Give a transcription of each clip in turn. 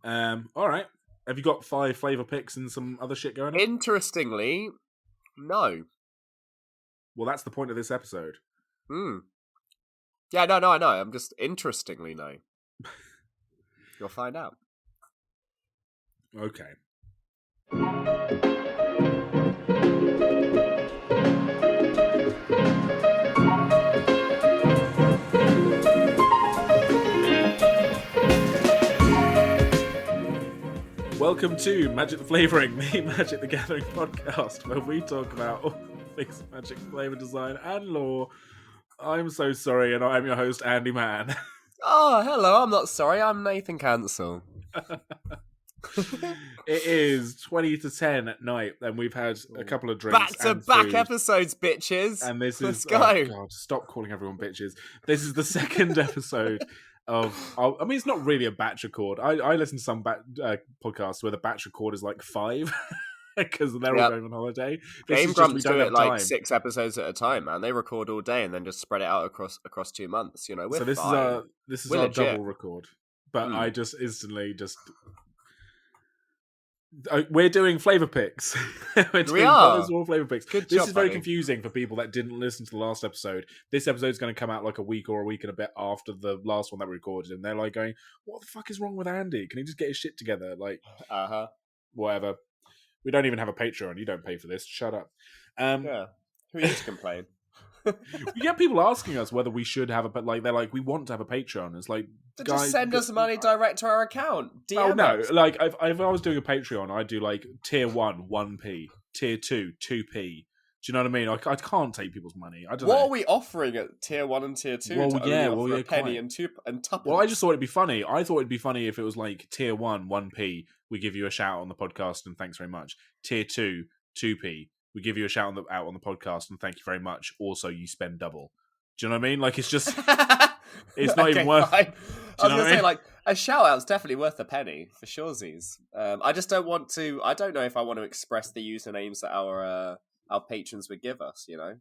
All right. Have you got 5 flavour picks and some other shit going on? Interestingly, no. Well, that's the point of this episode. Yeah, no, I know. I'm just interestingly no. You'll find out. Okay. Welcome to Magic the Flavouring, the Magic the Gathering podcast, where we talk about all things magic flavour design and lore. I'm so sorry, and I'm your host, Andy Mann. Oh, hello. I'm not sorry. I'm Nathan Cancel. It is 20 to 10 at night, and we've had a couple of drinks and Back-to-back food. episodes, bitches. And this Let's is go. Oh God, stop calling everyone bitches. This is the second episode of. I mean, it's not really a batch record. I listen to some podcasts where the batch record is like 5 because they're all going on holiday. Game Grumps do it like 6 episodes at a time, man. They record all day and then just spread it out across 2 months. You know, we're this fine. This is our double record. But I just instantly we're doing flavour picks. We are. Flavour picks. Good this job, is very buddy. confusing for people that didn't listen to the last episode. This episode's going to come out like a week or a week and a bit after the last one that we recorded, and they're like going, "What the fuck is wrong with Andy? Can he just get his shit together?" Like, whatever. We don't even have a Patreon. You don't pay for this. Shut up. Yeah. Who used to complain? We get people asking us whether we should have they're like, we want to have a Patreon. It's like, guys, just send us money direct to our account. DM no, us. like if I was doing a Patreon, I'd do like tier 1, 1p, tier 2, 2p. Do you know what I mean? I can't take people's money. I don't know. What are we offering at tier 1 and tier 2? A penny and tuppence? Well, I just thought it'd be funny. I thought it'd be funny if it was like tier 1, 1p, we give you a shout on the podcast and thanks very much. Tier 2, 2p, we give you a shout out on the podcast and thank you very much. Also, you spend double. Do you know what I mean? Like, it's just... It's not even worth... Fine. I was going to say, like, a shout-out's definitely worth a penny, for suresies. I just don't want to... I don't know if I want to express the usernames that our patrons would give us, you know?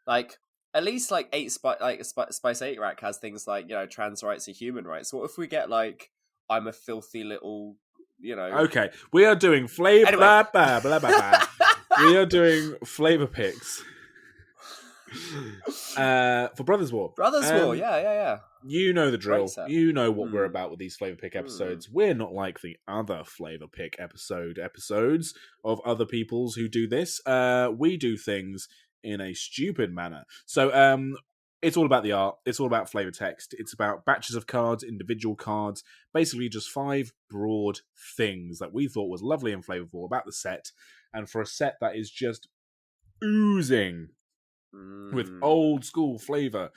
Like, at least, like, Spice 8 Rack has things like, you know, trans rights and human rights. What if we get, like, I'm a filthy little, you know... Okay, we are doing flavor... Anyway. Blah, blah, blah, blah, blah. We are doing flavour picks. For Brothers War. Yeah. You know the drill. You know what we're about with these flavor pick episodes. We're not like the other flavor pick episodes of other people's who do this. We do things in a stupid manner. So it's all about the art. It's all about flavor text. It's about batches of cards, individual cards, basically just 5 broad things that we thought was lovely and flavorful about the set. And for a set that is just oozing with old school flavor,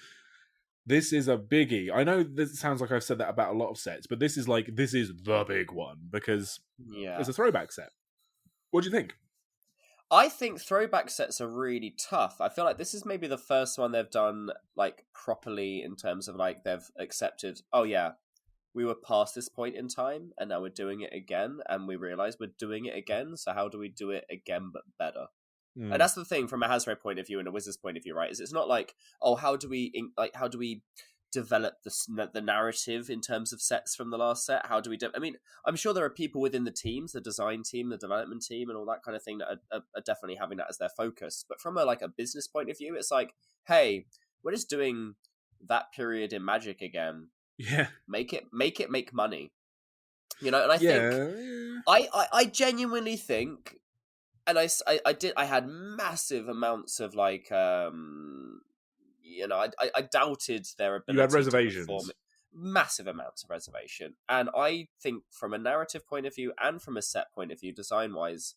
this is a biggie. I know this sounds like I've said that about a lot of sets, but this is the big one because it's a throwback set. What do you think? I think throwback sets are really tough. I feel like this is maybe the first one they've done like properly in terms of like they've accepted, oh yeah, we were past this point in time and now we're doing it again and we realize we're doing it again, so how do we do it again but better? And that's the thing from a Hasbro point of view and a Wizards point of view, right? Is it's not like, oh, how do we develop the narrative in terms of sets from the last set? How do we I mean, I'm sure there are people within the teams, the design team, the development team, and all that kind of thing that are definitely having that as their focus. But from a business point of view, it's like, hey, we're just doing that period in Magic again. Yeah, make money. You know, and I think I genuinely think. And I had massive amounts of you know, I doubted their ability. You had reservations. Massive amounts of reservation. And I think from a narrative point of view and from a set point of view, design-wise,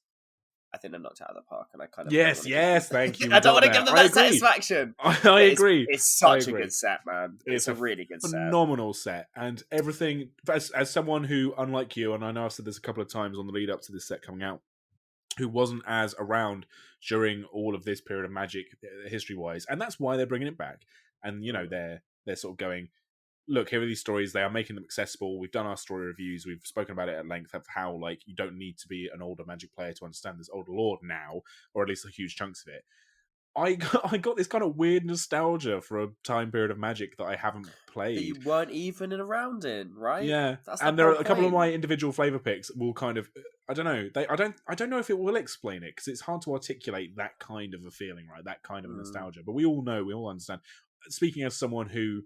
I think they're knocked out of the park. And I kind of... Yes, thank you. I don't want to give them that satisfaction. I agree. It's such a good set, man. It's a really good set. Phenomenal set. And everything... As someone who, unlike you, and I know I've said this a couple of times on the lead-up to this set coming out, who wasn't as around during all of this period of Magic history-wise, and that's why they're bringing it back. And you know, they're sort of going, look, here are these stories. They are making them accessible. We've done our story reviews. We've spoken about it at length of how you don't need to be an older Magic player to understand this older lore now, or at least a huge chunks of it. I got this kind of weird nostalgia for a time period of Magic that I haven't that you played. weren't even around in, right? Yeah, That's the and there whole are a couple of point. my individual flavor picks will kind of, I don't know, I don't know if it will explain it because it's hard to articulate that kind of a feeling, right? That kind of a Mm. nostalgia. But we all know, we all understand. Speaking as someone who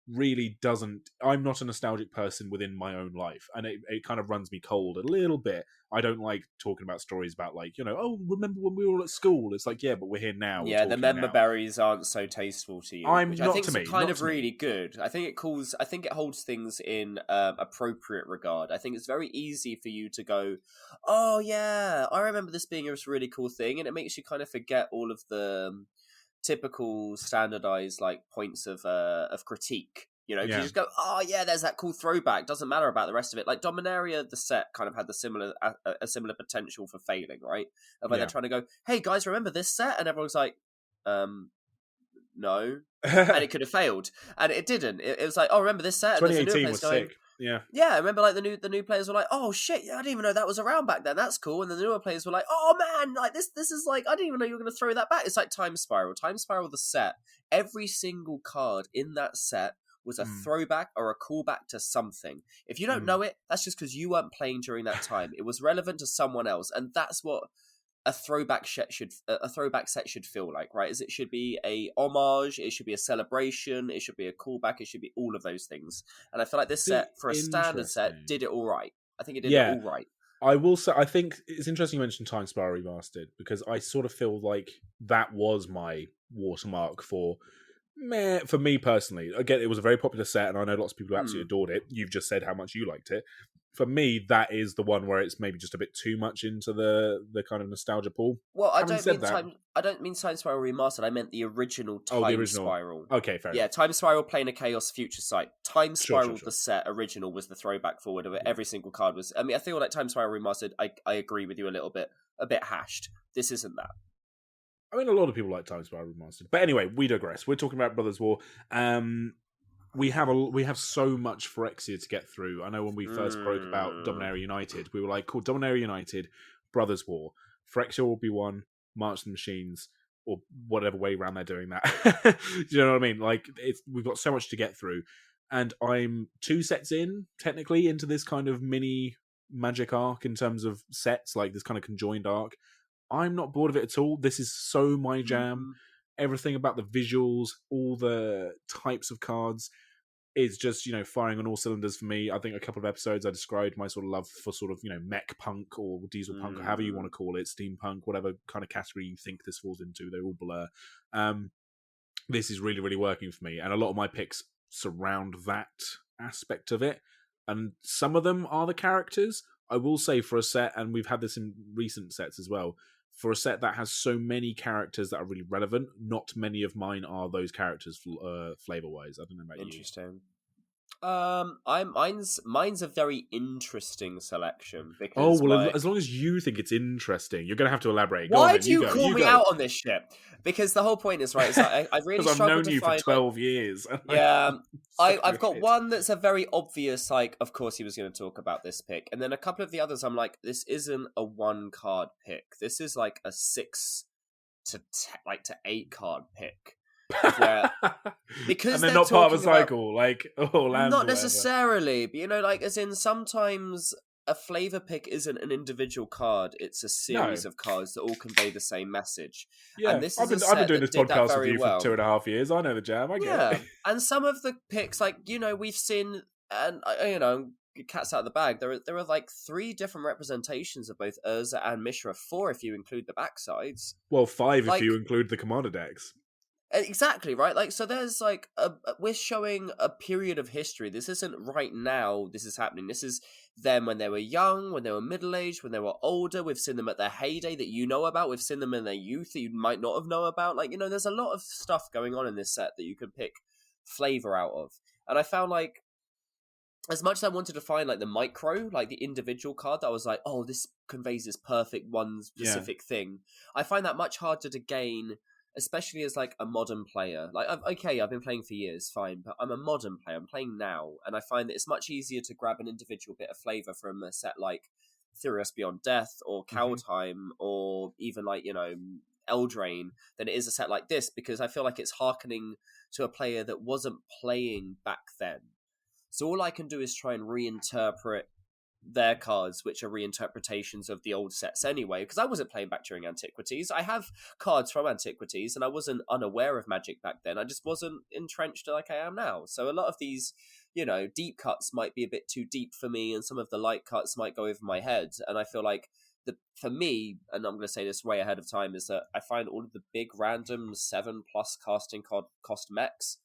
really doesn't, I'm not a nostalgic person within my own life, and it kind of runs me cold a little bit. I don't like talking about stories about like, oh, remember when we were all at school? It's like, yeah, but we're here now. We're Yeah, the talking member now. berries aren't so tasteful to you, I'm which I not think to is me, kind not of to me. really good. I think it holds things in appropriate regard. I think it's very easy for you to go, oh yeah, I remember this being a really cool thing, and it makes you kind of forget all of the typical standardized like points of critique. Because you Yeah, just go, oh yeah, there's that cool throwback. Doesn't matter about the rest of it. Like Dominaria, the set kind of had a similar potential for failing, right? Of when they're yeah. trying to go, hey guys, remember this set? And everyone's like, no, and it could have failed, and it didn't. It was like, oh, remember this set? And there's a newer 2018 players was going, sick. Yeah. yeah, I remember like the new players were like, oh shit, yeah, I didn't even know that was around back then. That's cool. And the newer players were like, oh man, like this is like, I didn't even know you were going to throw that back. It's like Time Spiral. Time Spiral, the set. Every single card in that set was a Mm, throwback or a callback to something. If you don't mm. know it, that's just because you weren't playing during that time. It was relevant to someone else, and that's what a throwback set should feel like, right? Is it should be a homage, it should be a celebration, it should be a callback, it should be all of those things. And I feel like this See, set, for a standard set, interesting. did it all right. I think it did it Yeah, all right. I will say, I think it's interesting you mentioned Time Spiral Remastered because I sort of feel like that was my watermark for me personally. Again, it was a very popular set, and I know lots of people who absolutely Hmm. adored it. You've just said how much you liked it. For me, that is the one where it's maybe just a bit too much into the kind of nostalgia pool. Well, Having said that, I don't mean Time Spiral Remastered. I meant the original oh, the Time original. Spiral. Okay, fair Yeah, enough. Time Spiral, Plane of Chaos, Future Sight. Time Sure, sure, Spiral, sure. the set original, was the throwback forward of it. Yeah. Every single card was. I mean, I feel like Time Spiral Remastered. I agree with you a bit hashed. This isn't that. I mean, a lot of people like Time Spiral Remastered, but anyway, we digress. We're talking about Brothers War. We have so much Phyrexia to get through. I know when we first broke about Dominaria United, we were like, cool, Dominaria United, Brothers War. Phyrexia will be one, March of the Machines, or whatever way around they're doing that. Do you know what I mean? Like, we've got so much to get through. And I'm 2 sets in, technically, into this kind of mini Magic arc in terms of sets, like this kind of conjoined arc. I'm not bored of it at all. This is so my jam. Mm-hmm. Everything about the visuals, all the types of cards, is just, firing on all cylinders for me. I think a couple of episodes I described my sort of love for sort of, mech punk or diesel punk, or however you want to call it, steampunk, whatever kind of category you think this falls into. They all blur. This is really, really working for me. And a lot of my picks surround that aspect of it. And some of them are the characters. I will say for a set, and we've had this in recent sets as well, for a set that has so many characters that are really relevant, not many of mine are those characters flavor-wise. I don't know about you. Interesting. Mine's a very interesting selection Oh, because well, my as long as you think it's interesting, you're going to have to elaborate. Go on why then, do you you go, call you me go. out on this shit? Because the whole point is right. Is that I really Because I've struggle known to you for find like 12 years. And yeah. I'm sick of I've your got shit. one that's a very obvious like. Of course, he was going to talk about this pick, and then a couple of the others. I'm like, this isn't a 1 card pick. This is like a 6 to 8 card pick. Where because And they're they're not part of a talking about cycle, like lands not or whatever. necessarily, but like as in sometimes a flavor pick isn't an individual card; it's a No, series of cards that all convey the same message. And yeah, this I've is a been set doing that this did that podcast with very you for well. 2.5 years. I know the jam. I get Yeah, it. and some of the picks, like we've seen, and cat's out of the bag. There are like 3 different representations of both Urza and Mishra, 4 if you include the backsides. Well, 5 if Like you include the commander decks. exactly, right? Like, so there's like we're showing a period of history. This isn't right now. This is happening. This is them when they were young, when they were middle aged, when they were older. We've seen them at their heyday that you know about. We've seen them in their youth that you might not have known about. Like, there's a lot of stuff going on in this set that you could pick flavor out of. And I found like as much as I wanted to find like the micro, like the individual card that I was like, oh, this conveys this perfect one specific thing. I find that much harder to gain, especially as like a modern player. Like, I've been playing for years, fine, but I'm a modern player. I'm playing now, and I find that it's much easier to grab an individual bit of flavor from a set like Therios Beyond Death or Mm-hmm. Kaldheim, or even like Eldraine than it is a set like this, because I feel like it's hearkening to a player that wasn't playing back then. So all I can do is try and reinterpret their cards, which are reinterpretations of the old sets anyway, because I wasn't playing back during Antiquities. I have cards from Antiquities, and I wasn't unaware of Magic back then. I just wasn't entrenched like I am now. So a lot of these, deep cuts might be a bit too deep for me, and some of the light cuts might go over my head. And I feel like, for me, and I'm going to say this way ahead of time, is that I find all of the big random 7+ casting cost mechs,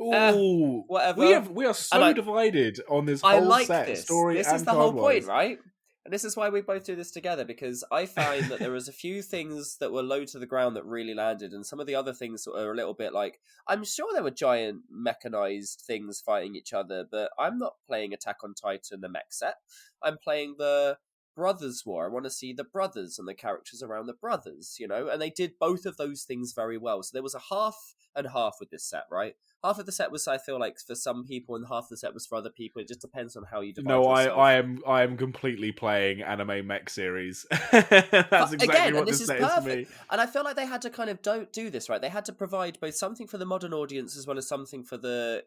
Ooh, whatever. we are so divided on this whole I like set, this. story This and is the whole point, card-wise. right? And this is why we both do this together, because I find that there was a few things that were low to the ground that really landed, and some of the other things that are a little bit like, I'm sure there were giant mechanized things fighting each other, but I'm not playing Attack on Titan, the mech set. I'm playing the Brothers War. I want to see the brothers and the characters around the brothers, and they did both of those things very well. So there was a half and half with this set, right? Half of the set was, I feel like, for some people, and half of the set was for other people. It just depends on how you divide yourself. I am completely playing anime mech series. That's exactly what this set is for me. And I feel like they had to kind of do this, right? They had to provide both something for the modern audience as well as something for the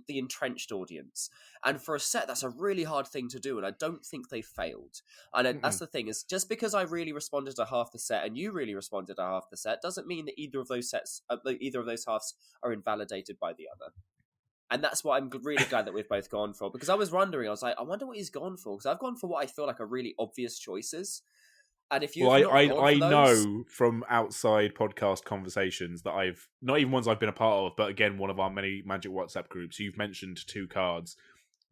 entrenched audience. And for a set, that's a really hard thing to do, and I don't think they failed. And that's the thing, is just because I really responded to half the set and you really responded to half the set doesn't mean that either of those halves are invalidated by the other. And that's what I'm really glad that we've both gone for, because I was wondering, I was like, I wonder what he's gone for, because I've gone for what I feel like are really obvious choices. And if you I know from outside podcast conversations that I've not even ones I've been a part of, but again, one of our many Magic WhatsApp groups, you've mentioned 2 cards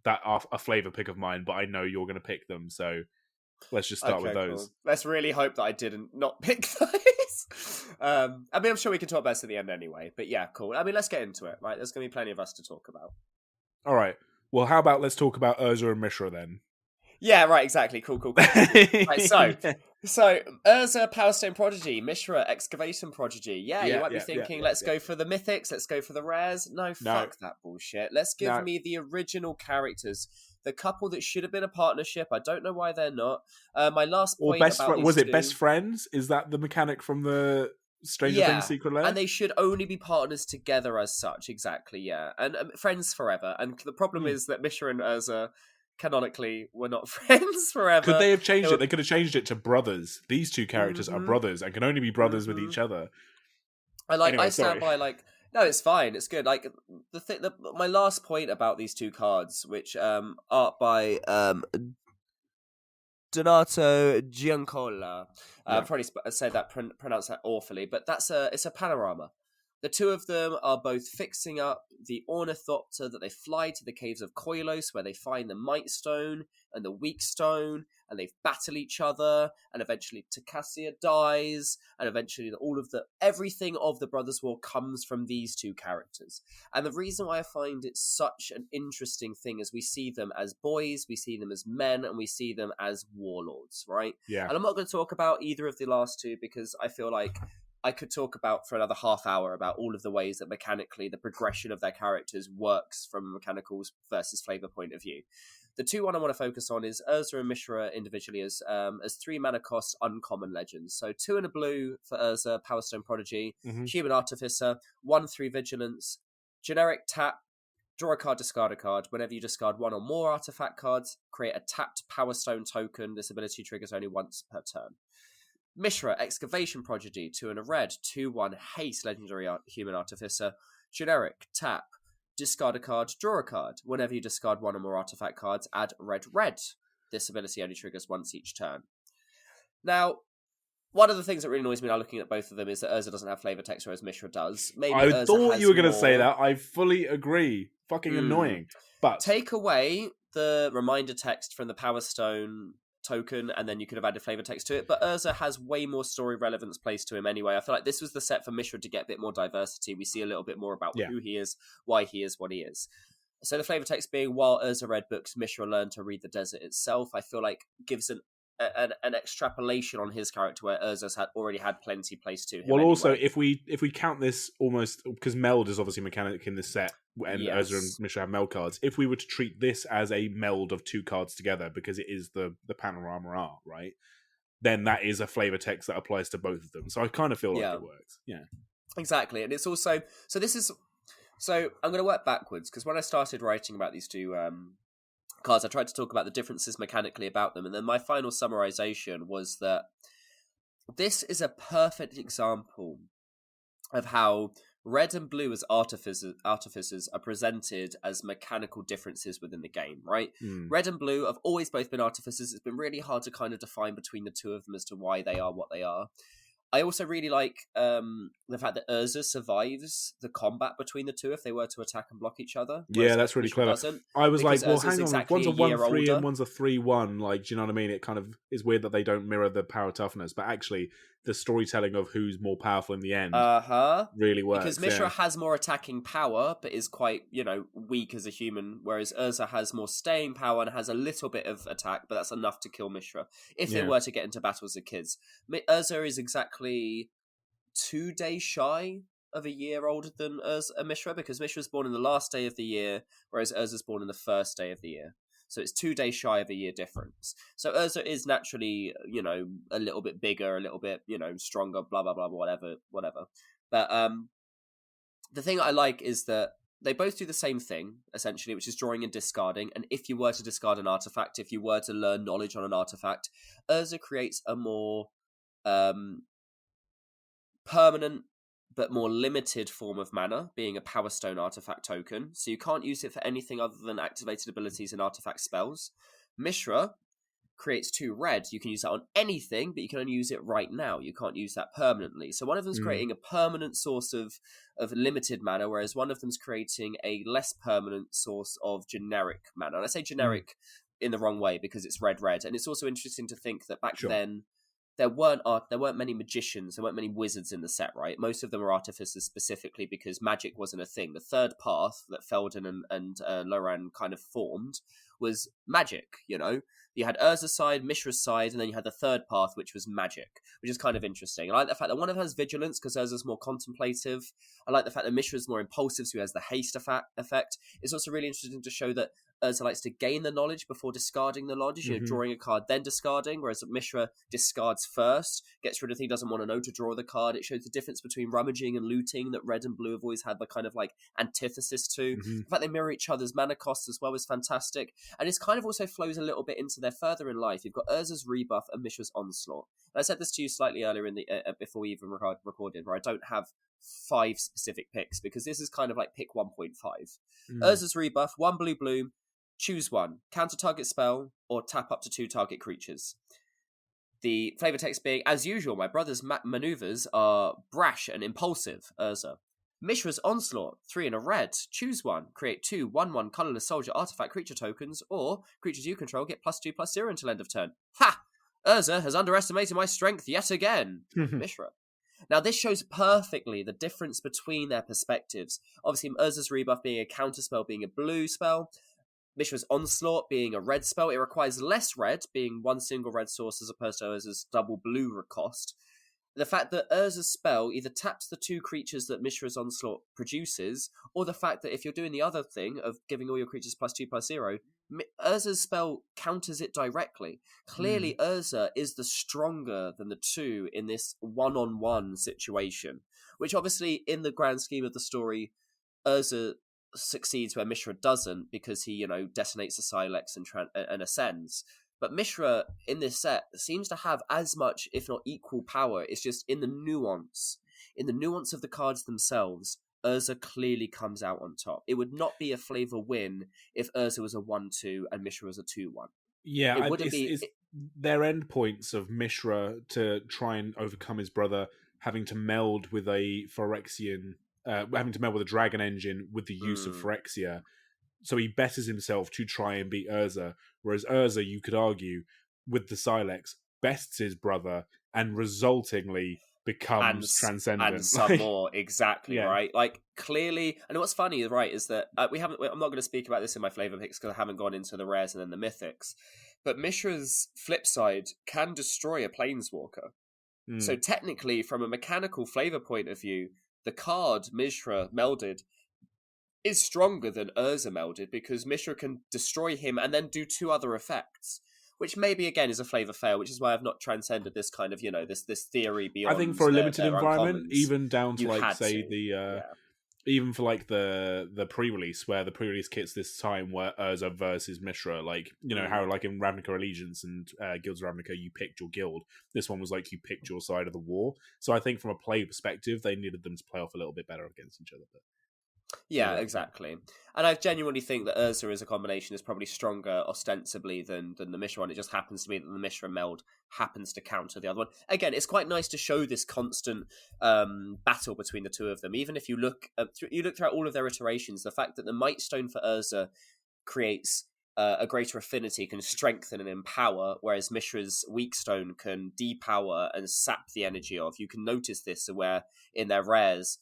that are a flavor pick of mine, but I know you're going to pick them, so let's just start with those. Cool. Let's really hope that I didn't not pick those. I mean, I'm sure we can talk about this at the end anyway, but yeah, cool. I mean, let's get into it, right? There's going to be plenty of us to talk about. All right. Well, how about let's talk about Urza and Mishra then? Yeah, right, exactly. Cool. Right, so Urza, Power Stone Prodigy, Mishra, Excavation Prodigy. Yeah, you might be thinking, let's go for the mythics, let's go for the rares. No, fuck that bullshit. Let's give me the original characters. The couple that should have been a partnership. I don't know why they're not. My last point about was it best friends? Is that the mechanic from the Stranger Things Secret Lair? And they should only be partners together as such. Exactly, yeah. And friends forever. And the problem is that Mishra and Urza canonically were not friends forever. Could they have changed it? They could have changed it to brothers. These 2 characters are brothers and can only be brothers with each other. I stand by no, it's fine. It's good. Like my last point about these 2 cards, which art by Donato Giancola. Probably said that pronounced that awfully, but it's a panorama. The 2 of them are both fixing up the Ornithopter that they fly to the caves of Koilos, where they find the Might Stone and the Weak Stone, and they battle each other, and eventually Takassia dies, and eventually everything of the Brothers' War comes from these 2 characters. And the reason why I find it such an interesting thing is we see them as boys, we see them as men, and we see them as warlords, right? Yeah. And I'm not going to talk about either of the last 2 because I feel like I could talk about for another half hour about all of the ways that mechanically the progression of their characters works from a mechanical versus flavor point of view. The 2 one I want to focus on is Urza and Mishra individually as 3 mana cost uncommon legends. So 2 and a blue for Urza, Power Stone Prodigy, Human Artificer, 1/3 Vigilance, generic tap, draw a card, discard a card. Whenever you discard 1 or more artifact cards, create a tapped Power Stone token. This ability triggers only once per turn. Mishra, Excavation Prodigy, 2 and a red, 2/1 Haste, Legendary Human Artificer, generic, tap, discard a card, draw a card. Whenever you discard 1 or more artifact cards, add red. This ability only triggers once each turn. Now, one of the things that really annoys me now looking at both of them is that Urza doesn't have flavor text, whereas Mishra does. Maybe I Urza thought you were going to more... say that. I fully agree. Fucking annoying. But take away the reminder text from the Power Stone token, and then you could have added flavor text to it, but Urza has way more story relevance placed to him anyway. I feel like this was the set for Mishra to get a bit more diversity. We see a little bit more about who he is, why he is what he is. So the flavor text being, while Urza read books, Mishra learned to read the desert itself, I feel like gives an extrapolation on his character where Urza's already had plenty placed to him. Well, anyway. Also, if we count this almost, because meld is obviously mechanic in this set, and Urza and Mishra have meld cards. If we were to treat this as a meld of 2 cards together, because it is the panorama art, right? then that is a flavor text that applies to both of them. So I kind of feel like Yeah. it works. Yeah. Exactly. And it's also, so I'm going to work backwards, because when I started writing about these two cards, I tried to talk about the differences mechanically about them, and then my final summarization was that this is a perfect example of how red and blue as artificers are presented as mechanical differences within the game, right? Red and blue have always both been artificers. It's been really hard to kind of define between the two of them as to why they are what they are. I also really like the fact that Urza survives the combat between the two if they were to attack and block each other. Yeah, that's really clever. I was like, well, hang on, one's a 1/3 and one's a 3/1. Like, do you know what I mean? It kind of is weird that they don't mirror the power toughness, but actually, the storytelling of who's more powerful in the end really works. Because Mishra has more attacking power, but is quite, weak as a human, whereas Urza has more staying power and has a little bit of attack, but that's enough to kill Mishra if they were to get into battle as a kids. Urza is exactly 2 days shy of a year older than Mishra, because Mishra was born in the last day of the year, whereas Urza's born in the first day of the year. So it's 2 days shy of a year difference. So Urza is naturally, a little bit bigger, a little bit, stronger, blah, blah, blah, whatever. But the thing I like is that they both do the same thing, essentially, which is drawing and discarding. And if you were to discard an artifact, if you were to learn knowledge on an artifact, Urza creates a more permanent but more limited form of mana, being a Power Stone artifact token. So you can't use it for anything other than activated abilities and artifact spells. Mishra creates 2 red. You can use that on anything, but you can only use it right now. You can't use that permanently. So one of them's creating a permanent source of limited mana, whereas one of them's creating a less permanent source of generic mana. And I say generic in the wrong way, because it's red. And it's also interesting to think that back then, there weren't many magicians, there weren't many wizards in the set, right? Most of them were artificers specifically because magic wasn't a thing. The third path that Felden and Loran kind of formed was magic, You had Urza's side, Mishra's side, and then you had the third path, which was magic, which is kind of interesting. I like the fact that one of them has vigilance because Urza's more contemplative. I like the fact that Mishra's more impulsive, so he has the haste effect. It's also really interesting to show that Urza likes to gain the knowledge before discarding the knowledge, drawing a card, then discarding, whereas Mishra discards first, gets rid of the thing he doesn't want to know to draw the card. It shows the difference between rummaging and looting that red and blue have always had the kind of like antithesis to. The fact they mirror each other's mana costs as well is fantastic. And it's kind of also flows a little bit into their further in life. You've got Urza's Rebuff and Mishra's Onslaught. And I said this to you slightly earlier in the before we even recorded, where I don't have 5 specific picks, because this is kind of like pick 1.5. Urza's Rebuff, 1 blue, choose 1, counter target spell, or tap up to 2 target creatures. The flavor text being, as usual, my brother's maneuvers are brash and impulsive, Urza. Mishra's Onslaught, 3 and a red, choose 1, create 2 1/1 colorless soldier artifact creature tokens, or creatures you control get +2/+0 until end of turn. Ha! Urza has underestimated my strength yet again. Mishra. Now, this shows perfectly the difference between their perspectives. Obviously, Urza's Rebuff being a counter spell, being a blue spell. Mishra's Onslaught being a red spell. It requires less red, being 1 single red source as opposed to Urza's double blue cost. The fact that Urza's spell either taps the 2 creatures that Mishra's Onslaught produces, or the fact that if you're doing the other thing of giving all your creatures +2/+0, Urza's spell counters it directly. Clearly, Urza is the stronger than the 2 in this one-on-one situation, which obviously, in the grand scheme of the story, Urza succeeds where Mishra doesn't, because he, detonates the Silex and ascends. But Mishra, in this set, seems to have as much, if not equal power. It's just in the nuance of the cards themselves, Urza clearly comes out on top. It would not be a flavor win if Urza was a 1/2 and Mishra was a 2/1. Yeah, it's their endpoints of Mishra to try and overcome his brother having to meld with a Phyrexian, having to meld with a dragon engine with the use of Phyrexia. So he betters himself to try and beat Urza, whereas Urza, you could argue, with the Silex, bests his brother and resultingly becomes transcendent. And some more, exactly, right? Like, clearly, and what's funny, right, is that I'm not going to speak about this in my flavor picks because I haven't gone into the rares and then the mythics, but Mishra's flip side can destroy a planeswalker. So technically, from a mechanical flavor point of view, the card Mishra melded is stronger than Urza melded, because Mishra can destroy him and then do 2 other effects. which maybe again is a flavor fail, which is why I've not transcended this kind of this theory beyond. I think for a limited their environment, uncommons, even down to you like had say to. the even for like the pre-release, where the pre-release kits this time were Urza versus Mishra, like how like in Ravnica Allegiance and Guilds of Ravnica you picked your guild. This one was like you picked your side of the war. So I think from a play perspective, they needed them to play off a little bit better against each other. But yeah, exactly. And I genuinely think that Urza as a combination is probably stronger ostensibly than the Mishra one. It just happens to be that the Mishra meld happens to counter the other one. Again, it's quite nice to show this constant battle between the two of them. Even if you look throughout all of their iterations, the fact that the Might Stone for Urza creates a greater affinity, can strengthen and empower, whereas Mishra's Weak Stone can depower and sap the energy of. You can notice this where in their rares,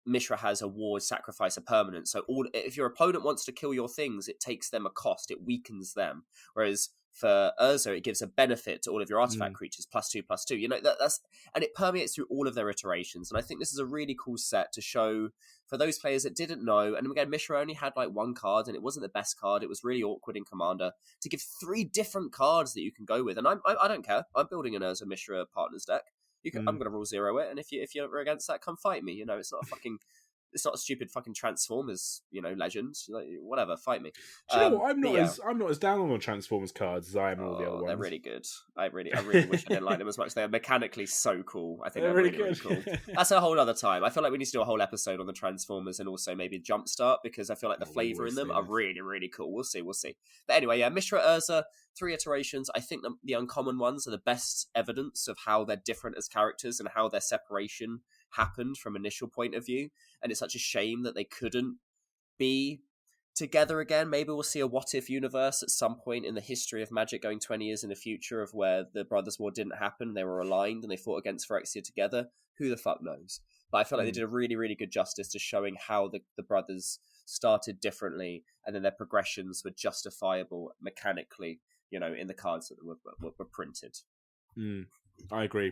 Mishra has a ward, sacrifice, a permanent. So if your opponent wants to kill your things, it takes them a cost. It weakens them. Whereas for Urza, it gives a benefit to all of your artifact creatures, +2/+2. That's and it permeates through all of their iterations. And I think this is a really cool set to show for those players that didn't know. And again, Mishra only had like one card, and it wasn't the best card. It was really awkward in Commander to give 3 different cards that you can go with. And I don't care. I'm building an Urza Mishra partners deck. I'm going to rule 0 it, and if you're against that, come fight me. It's not a stupid fucking Transformers, legend. Like, whatever, fight me. Do you know what? I'm not as down on the Transformers cards as I am all the other ones. They're really good. I really wish I didn't like them as much. They're mechanically so cool. I think they're really cool. That's a whole other time. I feel like we need to do a whole episode on the Transformers and also maybe Jumpstart, because I feel like the flavor in them are really, really cool. We'll see. But anyway, yeah, Mishra, Urza, 3 iterations. I think the uncommon ones are the best evidence of how they're different as characters and how their separation happened from initial point of view. And it's such a shame that they couldn't be together again. Maybe we'll see a what if universe at some point in the history of Magic, going 20 years in the future, of where the Brothers' War didn't happen. They were aligned and they fought against Phyrexia together. Who the fuck knows? But I feel like they did a really, really good justice to showing how the brothers started differently, and then their progressions were justifiable mechanically, in the cards that were printed. I agree.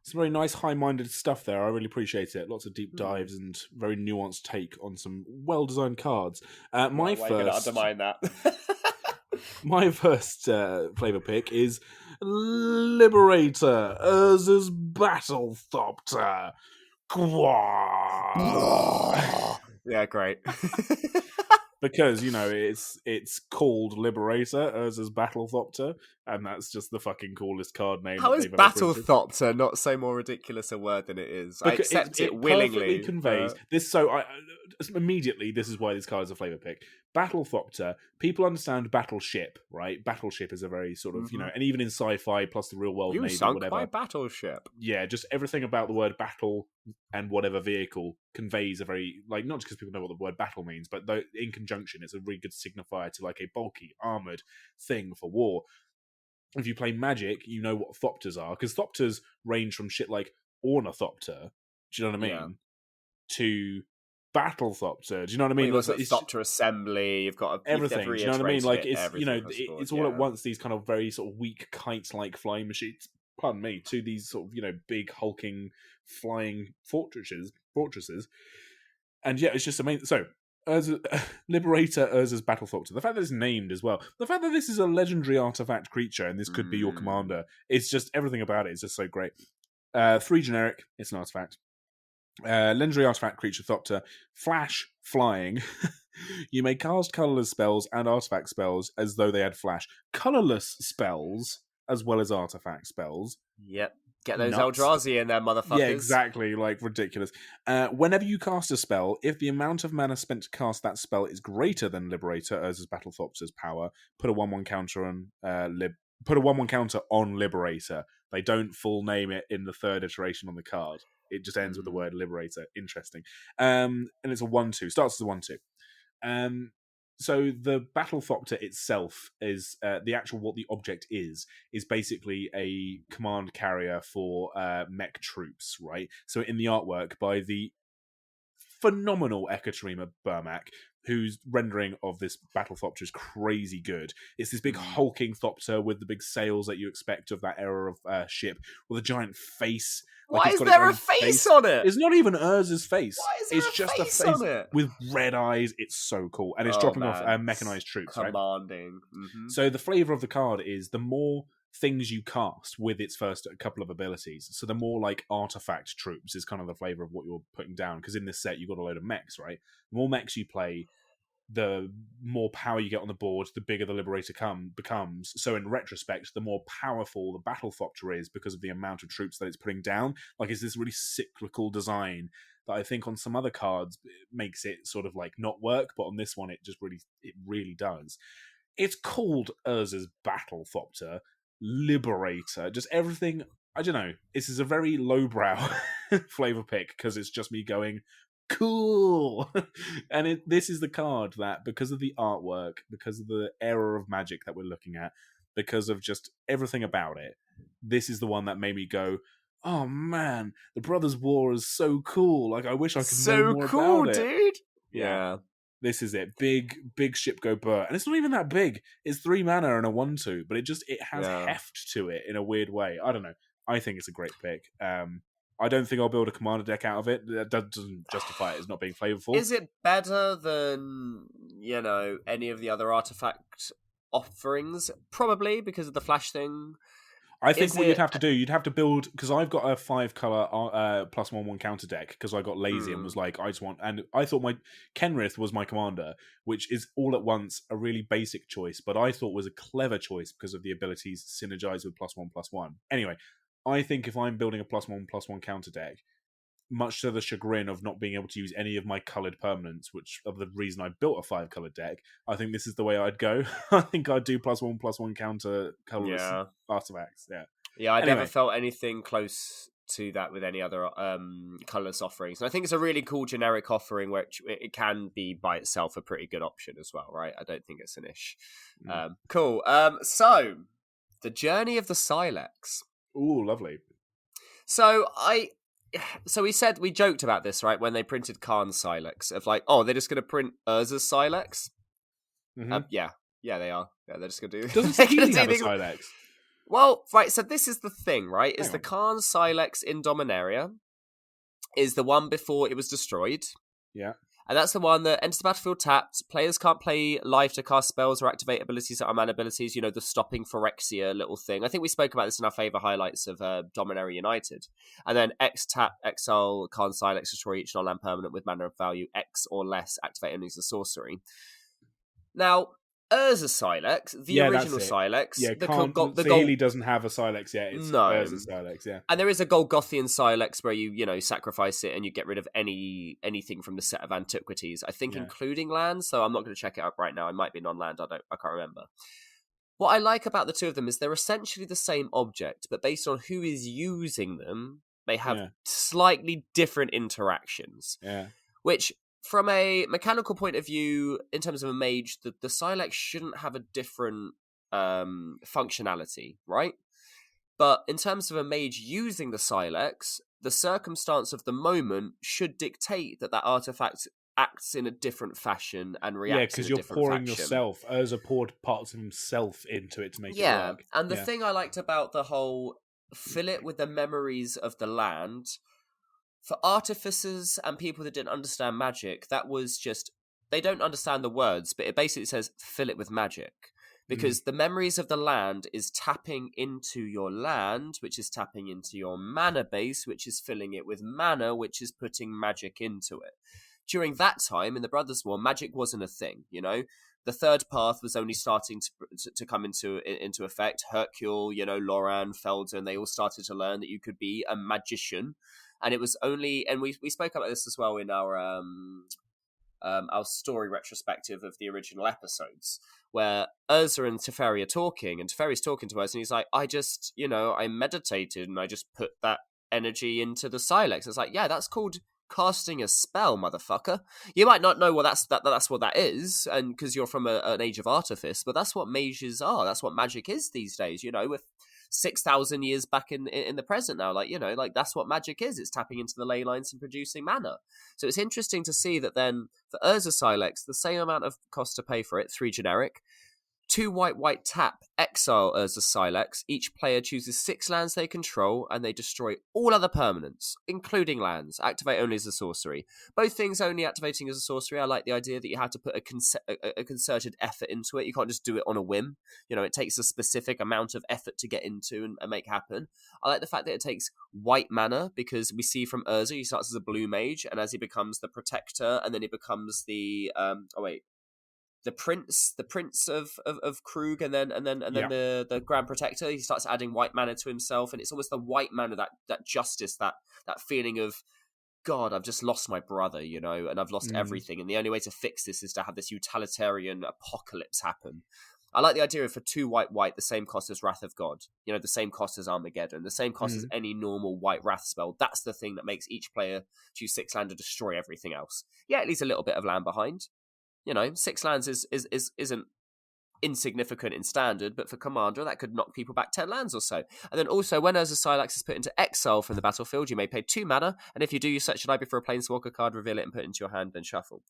Some very nice, high-minded stuff there. I really appreciate it. Lots of deep dives and very nuanced take on some well-designed cards. Why are you going to undermine that? My first flavor pick is Liberator, Urza's Battlethopter. Yeah, great. Because, it's called Liberator, Urza's Battlethopter, and that's just the fucking coolest card name. How is Battlethopter not so more ridiculous a word than it is? I accept it willingly. It conveys this. So immediately, this is why this card is a flavor pick. Battlethopter, people understand battleship, right? Battleship is a very sort of, and even in sci-fi plus the real world, maybe sunk whatever. My battleship. Yeah, just everything about the word battle and whatever vehicle conveys a very, like, not just because people know what the word battle means, but in conjunction, it's a really good signifier to like a bulky, armoured thing for war. If you play Magic, you know what Thopters are, because Thopters range from shit like Ornithopter, do you know what I mean? Yeah. To Battlethopter, do you know what I mean? Well, you've got Thopter Assembly, you've got everything, do you know what I mean? Like, it's all at once these kind of very sort of weak kite-like flying machines, pardon me, to these sort of, big hulking flying fortresses. And yeah, it's just amazing. So, Liberator, Urza's Battlethopter. The fact that it's named as well. The fact that this is a legendary artifact creature and this could be your commander. It's just, everything about it is just so great. 3 generic, it's an artifact. Legendary artifact creature Thopter. Flash, flying. You may cast colorless spells and artifact spells as though they had flash. Colorless spells as well as artifact spells. Yep. Get those Eldrazi in there, motherfuckers. Yeah, exactly. Like, ridiculous. Whenever you cast a spell, if the amount of mana spent to cast that spell is greater than Liberator, Urza's Battlethopter's power, put a 1/1 counter on Liberator. They don't full name it in the 3rd iteration on the card. It just ends with the word Liberator. Interesting. And it's a 1/2. Starts as a 1/2. So the Battlethopter itself is what the object is basically a command carrier for mech troops, right? So in the artwork by the phenomenal Ekaterina Burmak, whose rendering of this battle thopter is crazy good. It's this big hulking thopter with the big sails that you expect of that era of ship, with a giant face. Why is there a face on it? It's not even Urza's face. Why is there it's just a face on it? with red eyes. It's so cool. And it's dropping off mechanized troops, commanding. Right? So the flavour of the card is the more things you cast with its first couple of abilities. So the more like artifact troops is kind of the flavour of what you're putting down. Because in this set, you've got a load of mechs, right? The more mechs you play, the more power you get on the board, the bigger the Liberator becomes. So in retrospect, the more powerful the Battle Thopter is because of the amount of troops that it's putting down. Like, it's this really cyclical design that I think on some other cards makes it sort of like not work, but on this one it really does. It's called Urza's Battle Thopter, Liberator, just everything. I don't know. This is a very lowbrow flavor pick because it's just me going, cool. And this is the card that, because of the artwork, because of the era of Magic that we're looking at, because of just everything about it, this is the one that made me go, oh man, the Brothers' War is so cool. Like, I wish I could know more about it. So cool, dude. Yeah. This is it. Big ship go burr. And it's not even that big. It's 3 mana and a 1/2, but it has heft to it in a weird way. I don't know. I think it's a great pick. I don't think I'll build a commander deck out of it. That doesn't justify it as not being flavorful. Is it better than, any of the other artifact offerings? Probably, because of the flash thing. I think you'd have to do, you'd have to build, because I've got a 5-color +1/1 counter deck, because I got lazy and was like, and I thought my Kenrith was my commander, which is all at once a really basic choice, but I thought was a clever choice because of the abilities synergize with +1/+1. Anyway, I think if I'm building a +1/+1 counter deck, much to the chagrin of not being able to use any of my coloured permanents, which of the reason I built a 5-colored deck, I think this is the way I'd go. I think I'd do +1/+1 counter colourless artifacts. Yeah, I never felt anything close to that with any other colourless offerings. And I think it's a really cool generic offering where it can be by itself a pretty good option as well, right? I don't think it's an ish. Cool. So, the Journey of the Silex. Ooh, lovely. So we joked about this, right? When they printed Khan's Silex, of like, oh, they're just going to print Urza's Silex. Yeah, they are. Yeah, they're just going to do. Doesn't he have a Silex? Well, right. So this is the thing, right? Is the Khan's Silex in Dominaria is the one before it was destroyed. Yeah. And that's the one that enters the battlefield tapped. Players can't play live to cast spells or activate abilities that are mana abilities. You know, the stopping Phyrexia little thing. I think we spoke about this in our favourite highlights of Dominaria United. And then X tap, exile, Khan's Silex, destroy each non-land permanent with mana of value X or less, activate only as a sorcery. Now, Urza's Silex, the original Silex. Yeah, Saheeli doesn't have a Silex yet. It's Urza's Silex, yeah. And there is a Golgothian Silex where you sacrifice it and you get rid of anything from the set of antiquities. I think including lands, so I'm not going to check it up right now. I might be non-land, I can't remember. What I like about the two of them is they're essentially the same object, but based on who is using them, they have slightly different interactions. Yeah. Which, from a mechanical point of view, in terms of a mage, the Silex shouldn't have a different functionality, right? But in terms of a mage using the Silex, the circumstance of the moment should dictate that artifact acts in a different fashion and reacts in a different fashion. Yeah, because you're pouring yourself. Urza poured parts of himself into it to make it work. And the thing I liked about the whole fill it with the memories of the land, for artificers and people that didn't understand magic, that was just, they don't understand the words, but it basically says fill it with magic. Because the memories of the land is tapping into your land, which is tapping into your mana base, which is filling it with mana, which is putting magic into it. During that time, in the Brothers' War, magic wasn't a thing, you know? The third path was only starting to come into effect. Hercule, Loran, Felden, they all started to learn that you could be a magician. And it was only, and we spoke about this as well in our story retrospective of the original episodes, where Urza and Teferi are talking, and Teferi's talking to us, and he's like, I just, I meditated, and I just put that energy into the Silex. It's like, yeah, that's called casting a spell, motherfucker. You might not know what that's what that is, and because you're from an age of artifice, but that's what mages are. That's what magic is these days, with 6,000 years back in the present now. Like, like that's what magic is. It's tapping into the ley lines and producing mana. So it's interesting to see that then for Urza Silex, the same amount of cost to pay for it, 3 generic, 2 white tap, exile Urza Silex. Each player chooses 6 lands they control, and they destroy all other permanents, including lands. Activate only as a sorcery. Both things only activating as a sorcery. I like the idea that you have to put a concerted effort into it. You can't just do it on a whim. It takes a specific amount of effort to get into and make happen. I like the fact that it takes white mana, because we see from Urza, he starts as a blue mage, and as he becomes the protector, and then he becomes the the prince of Krug, and then the Grand Protector. He starts adding white mana to himself, and it's almost the white mana, that justice, that feeling of, God, I've just lost my brother, and I've lost everything, and the only way to fix this is to have this utilitarian apocalypse happen. I like the idea of, for 2 white, the same cost as Wrath of God, the same cost as Armageddon, the same cost as any normal white Wrath spell. That's the thing that makes each player choose 6 land to destroy everything else. Yeah, it leaves a little bit of land behind. 6 lands isn't insignificant in standard, but for Commander, that could knock people back 10 lands or so. And then also, when Urza Silex is put into exile from the battlefield, you may pay 2 mana, and if you do, you search an eye before a Planeswalker card, reveal it, and put it into your hand, then shuffle.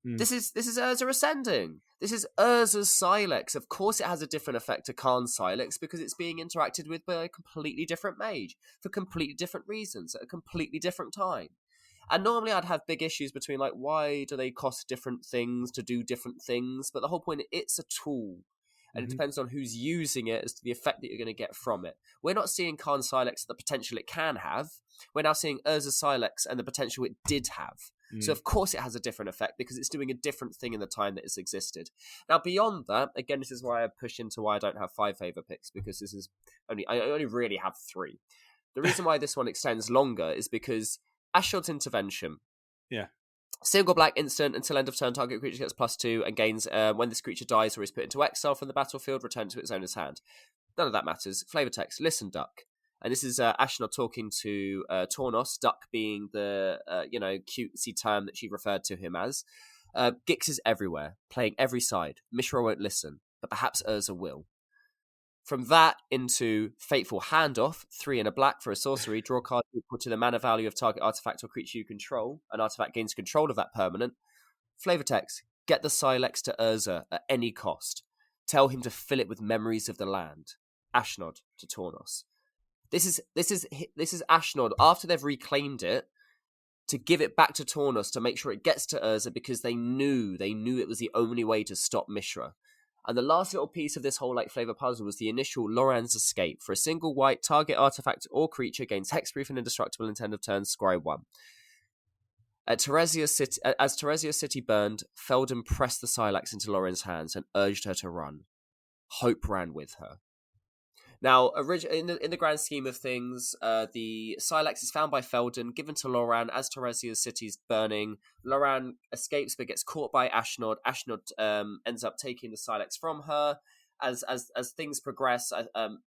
This is Urza Ascending. This is Urza's Silex. Of course it has a different effect to Khan's Silex, because it's being interacted with by a completely different mage, for completely different reasons, at a completely different time. And normally I'd have big issues between, like, why do they cost different things to do different things? But the whole point, it's a tool. And it depends on who's using it as to the effect that you're going to get from it. We're not seeing Khan Silex, the potential it can have. We're now seeing Urza Silex and the potential it did have. So of course it has a different effect, because it's doing a different thing in the time that it's existed. Now beyond that, again, this is why I push into why I don't have 5 favor picks, because I only really have 3. The reason why this one extends longer is because Ashnod's Intervention. Yeah. Single black instant, until end of turn, target creature gets +2 and gains when this creature dies or is put into exile from the battlefield, return to its owner's hand. None of that matters. Flavor text, listen, duck. And this is Ashnod talking to Tornos, duck being the cutesy term that she referred to him as. Gix is everywhere, playing every side. Mishra won't listen, but perhaps Urza will. From that into Fateful Handoff, 3 and a black for a sorcery. Draw card equal to the mana value of target artifact or creature you control. An artifact gains control of that permanent. Flavor text, get the Silex to Urza at any cost. Tell him to fill it with memories of the land. Ashnod to Tornos. This is Ashnod, after they've reclaimed it, to give it back to Tornos to make sure it gets to Urza, because they knew it was the only way to stop Mishra. And the last little piece of this whole flavor puzzle was the initial Loran's Escape. For a single white, target artifact or creature gains hexproof and indestructible until end of turn, scry 1. As Teresia City burned, Felden pressed the Silex into Loran's hands and urged her to run. Hope ran with her. Now, in the grand scheme of things, the Silex is found by Felden, given to Loran as Teresia's city's burning. Loran escapes but gets caught by Ashnod. Ashnod ends up taking the Silex from her. As things progress,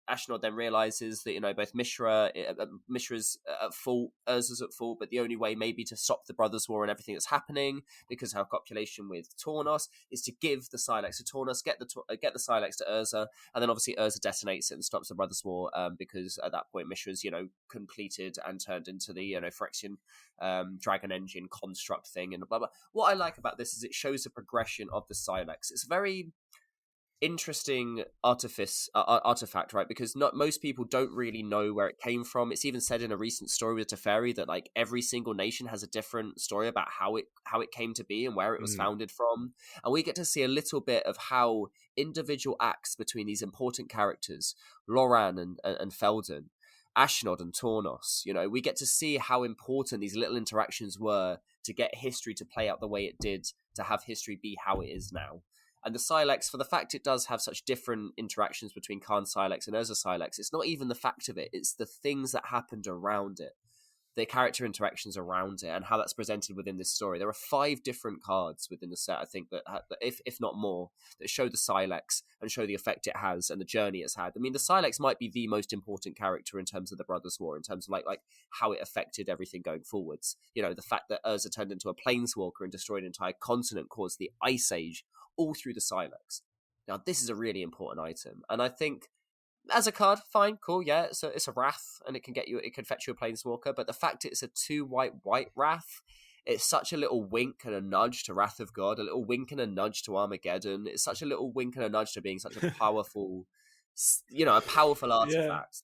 Ashnod then realizes that both Mishra's at fault, Urza's at fault, but the only way maybe to stop the Brothers' War and everything that's happening, because her copulation with Tornos, is to give the Silex to Tornos, get the Silex to Urza, and then obviously Urza detonates it and stops the Brothers' War, because at that point Mishra's completed and turned into the Phyrexian dragon engine construct thing and blah blah. What I like about this is it shows the progression of the Silex. It's very interesting artifact, right? Because not most people don't really know where it came from. It's even said in a recent story with Teferi that every single nation has a different story about how it came to be and where it was founded from. And we get to see a little bit of how individual acts between these important characters, Loran and Felden, Ashnod and Tornos, we get to see how important these little interactions were to get history to play out the way it did, to have history be how it is now. And the Silex, for the fact it does have such different interactions between Khan Silex and Urza Silex, it's not even the fact of it, it's the things that happened around it. The character interactions around it and how that's presented within this story. There are 5 different cards within the set, I think, that if not more, that show the Silex and show the effect it has and the journey it's had. I mean, the Silex might be the most important character in terms of the Brothers' War, in terms of like how it affected everything going forwards. The fact that Urza turned into a planeswalker and destroyed an entire continent caused the Ice Age all through the Silex. Now, this is a really important item, and I think as a card, fine, cool, yeah. It's a Wrath, and it can fetch you a Planeswalker. But the fact it's a 2-white Wrath, it's such a little wink and a nudge to Wrath of God, a little wink and a nudge to Armageddon. It's such a little wink and a nudge to being such a powerful, a powerful artifact.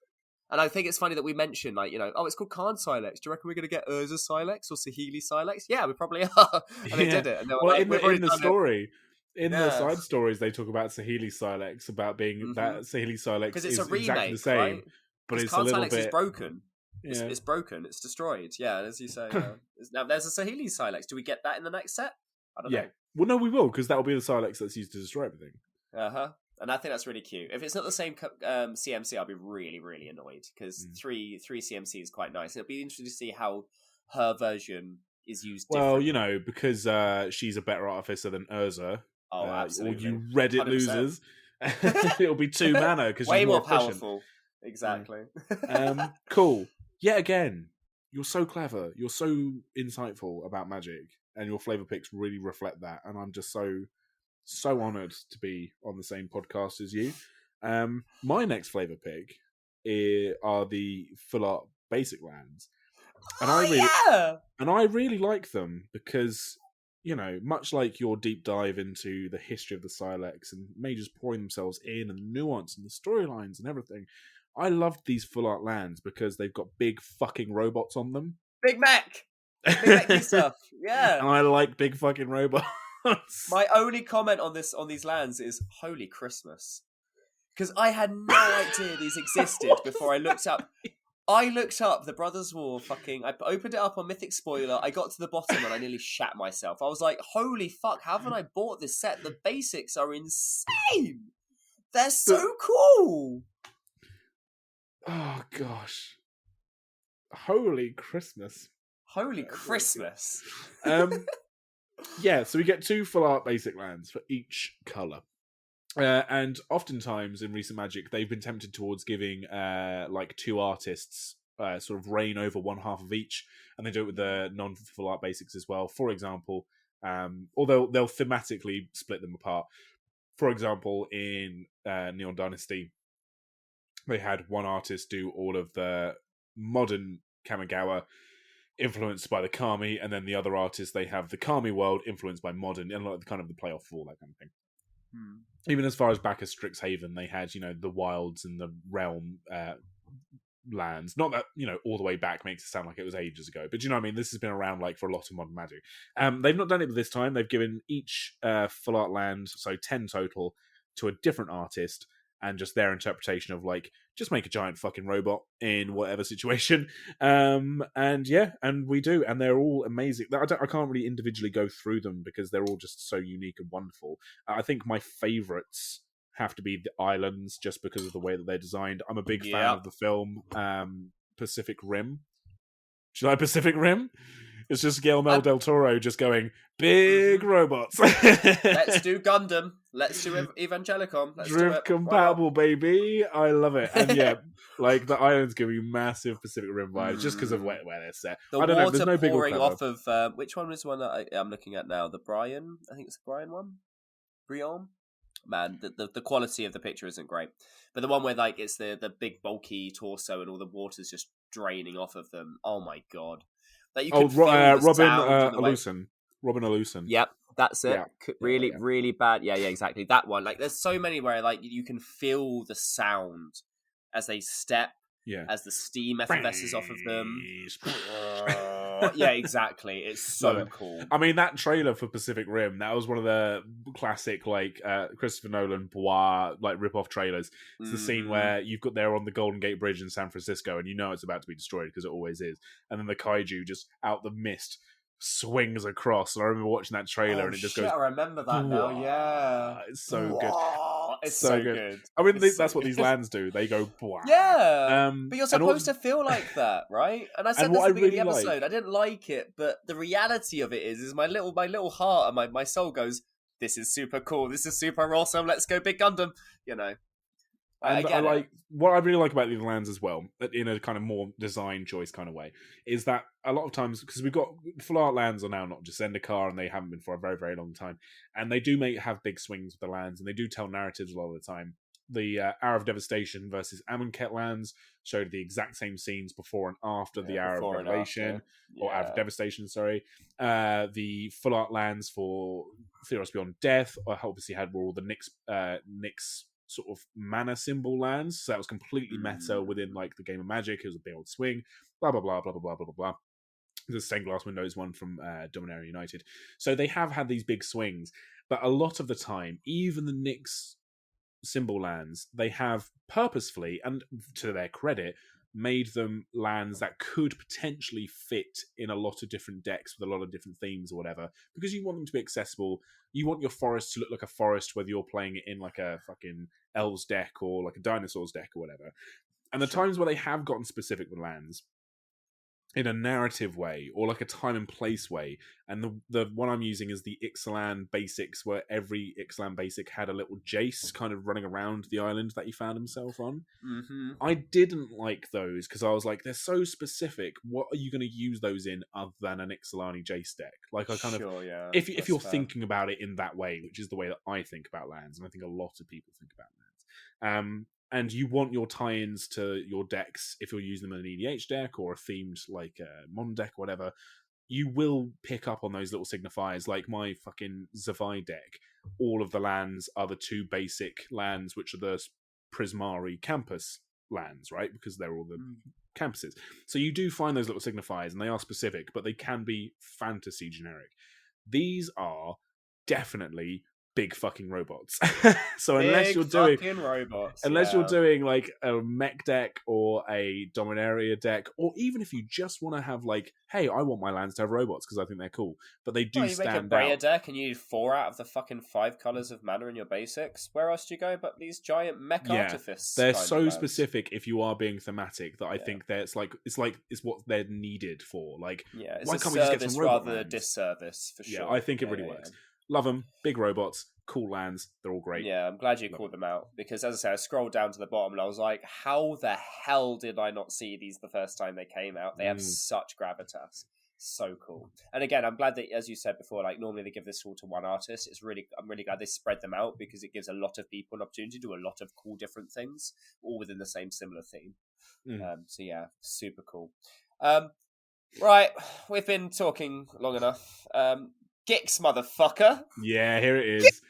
And I think it's funny that we mentioned, like, it's called Karn Silex. Do you reckon we're going to get Urza Silex or Saheeli Silex? Yeah, we probably are. And they did it. And they were in the story, the side stories, they talk about Saheeli Silex, about being that Saheeli Silex because it's is a remake, exactly the same, right? But it's Karn a little Silex bit... is broken. Yeah. It's broken. It's destroyed. Yeah, and as you say, now there's a Saheeli Silex. Do we get that in the next set? I don't know. Well, no, we will, because that will be the Silex that's used to destroy everything. And I think that's really cute. If it's not the same CMC, I'll be really, really annoyed, because three CMC is quite nice. It'll be interesting to see how her version is used differently. Well, because she's a better artificer than Urza. Oh, absolutely. All you Reddit 100%. losers. It'll be 2 mana, because way she's more efficient. powerful. Exactly. Cool. Yet again, you're so clever. You're so insightful about Magic, and your flavor picks really reflect that. And I'm just so honoured to be on the same podcast as you. My next flavor pick are the full art basic lands, and I really like them because, much like your deep dive into the history of the Silex and majors pouring themselves in and the nuance and the storylines and everything, I loved these full art lands because they've got big fucking robots on them. Big Mac stuff. Yeah, and I like big fucking robots. My only comment on these lands is holy Christmas, because I had no idea these existed before I looked up. I looked up the Brothers War I opened it up on Mythic Spoiler. I got to the bottom and I nearly shat myself. I was like, holy fuck, haven't I bought this set? The basics are insane. They're so cool. Oh gosh. Holy Christmas. Holy Christmas. Yeah, so we get 2 full art basic lands for each colour. And oftentimes in recent Magic, they've been tempted towards giving 2 artists sort of reign over one half of each, and they do it with the non-full art basics as well. For example, although they'll thematically split them apart. For example, in Neon Dynasty, they had one artist do all of the modern Kamigawa influenced by the Kami, and then the other artist, they have the Kami world influenced by modern, and like kind of the playoff for that kind of thing. Even as far as back as Strixhaven, they had, the wilds and the realm lands. Not that, all the way back makes it sound like it was ages ago, but you know what I mean? This has been around for a lot of modern Magic. They've not done it this time. They've given each full art land, so 10 total, to a different artist, and just their interpretation of just make a giant fucking robot in whatever situation. And we do, and they're all amazing. I can't really individually go through them because they're all just so unique and wonderful. I think my favourites have to be the islands, just because of the way that they're designed. I'm a big fan of the film Pacific Rim. Do you like Pacific Rim? It's just Guillermo del Toro just going, big robots. Let's do Gundam. Let's do Evangelicon. Let's Drift do it. compatible, baby. I love it. And the islands give you massive Pacific Rim vibes just because of where they're set. I don't know. There's no big pouring off of which one is one that I'm looking at now? The Brian. I think it's the Brian one. Brion. Man, the quality of the picture isn't great, but the one where it's the big bulky torso and all the water's just draining off of them. Oh my god. That you can feel Robin Alucin. Yep, that's it. Yeah. Really bad. Yeah, exactly. That one. There's so many where you can feel the sound as they step. Yeah. As the steam effervesces off of them. Yeah, exactly. It's so cool. I mean, that trailer for Pacific Rim, that was one of the classic Christopher Nolan Bois rip-off trailers. It's the scene where you've got there on the Golden Gate Bridge in San Francisco, and it's about to be destroyed because it always is. And then the kaiju just out the mist swings across. And I remember watching that trailer, and it just goes. I remember that now. Yeah, it's so good. It's so good. I mean, that's what these lands do. They go, Bwah. Yeah. But you're supposed to feel like that, right? And I said this at the beginning of the episode. I didn't like it, but the reality of it is my little heart and my soul goes, this is super cool. This is super awesome. Let's go big Gundam. And what I really like about these lands as well, in a kind of more design choice kind of way, is that a lot of times, because we've got full art lands are now not just Zendikar, and they haven't been for a very, very long time, and they do have big swings with the lands, and they do tell narratives a lot of the time. the Hour of Devastation versus Amonkhet lands showed the exact same scenes before and after the Hour of Revelation, or Hour of Devastation, sorry. The full art lands for Theros Beyond Death obviously had all the Nyx sort of mana symbol lands, so that was completely meta within like the game of Magic. It was a big old swing, blah blah blah blah blah blah blah blah. The stained glass windows one from Dominaria United. So they have had these big swings, but a lot of the time, even the Nyx symbol lands, they have purposefully, and to their credit, made them lands that could potentially fit in a lot of different decks with a lot of different themes or whatever, because you want them to be accessible. You want your forest to look like a forest, whether you're playing it in like a fucking elves deck or like a dinosaurs deck or whatever. And the times where they have gotten specific with lands in a narrative way or like a time and place way, and the one I'm using is the Ixalan basics, where every Ixalan basic had a little Jace kind of running around the island that he found himself on. I didn't like those because I was like, they're so specific. What are you going to use those in other than an Ixalani Jace deck? Like, I kind of, if you're thinking about it in that way, which is the way that I think about lands, and I think a lot of people think about lands. And you want your tie-ins to your decks, if you're using them in an EDH deck or a themed like Mon deck or whatever, you will pick up on those little signifiers. Like my fucking Zavai deck, all of the lands are the 2 basic lands, which are the Prismari campus lands, right? Because they're all the campuses. So you do find those little signifiers, and they are specific, but they can be fantasy generic. These are definitely big fucking robots. So unless you're doing like a mech deck or a Dominaria deck, or even if you just want to have like, hey, I want my lands to have robots because I think they're cool, but they do stand out. You make a Breya deck and you need 4 out of the fucking 5 colors of mana in your basics. Where else do you go but these giant mech artifices? They're so specific if you are being thematic that I think that it's what they're needed for. Like, it's why can't we just get some robot rather lands? Disservice for sure. Yeah, I think it really works. Love them. Big robots, cool lands. They're all great. Yeah, I'm glad you called them out, because as I said, I scrolled down to the bottom and I was like, how the hell did I not see these the first time they came out? They have such gravitas. So cool. And again, I'm glad that, as you said before, like normally they give this all to one artist. I'm really glad they spread them out, because it gives a lot of people an opportunity to do a lot of cool different things, all within the same similar theme. So yeah, super cool. Right, we've been talking long enough. Gix, motherfucker. Yeah, here it is.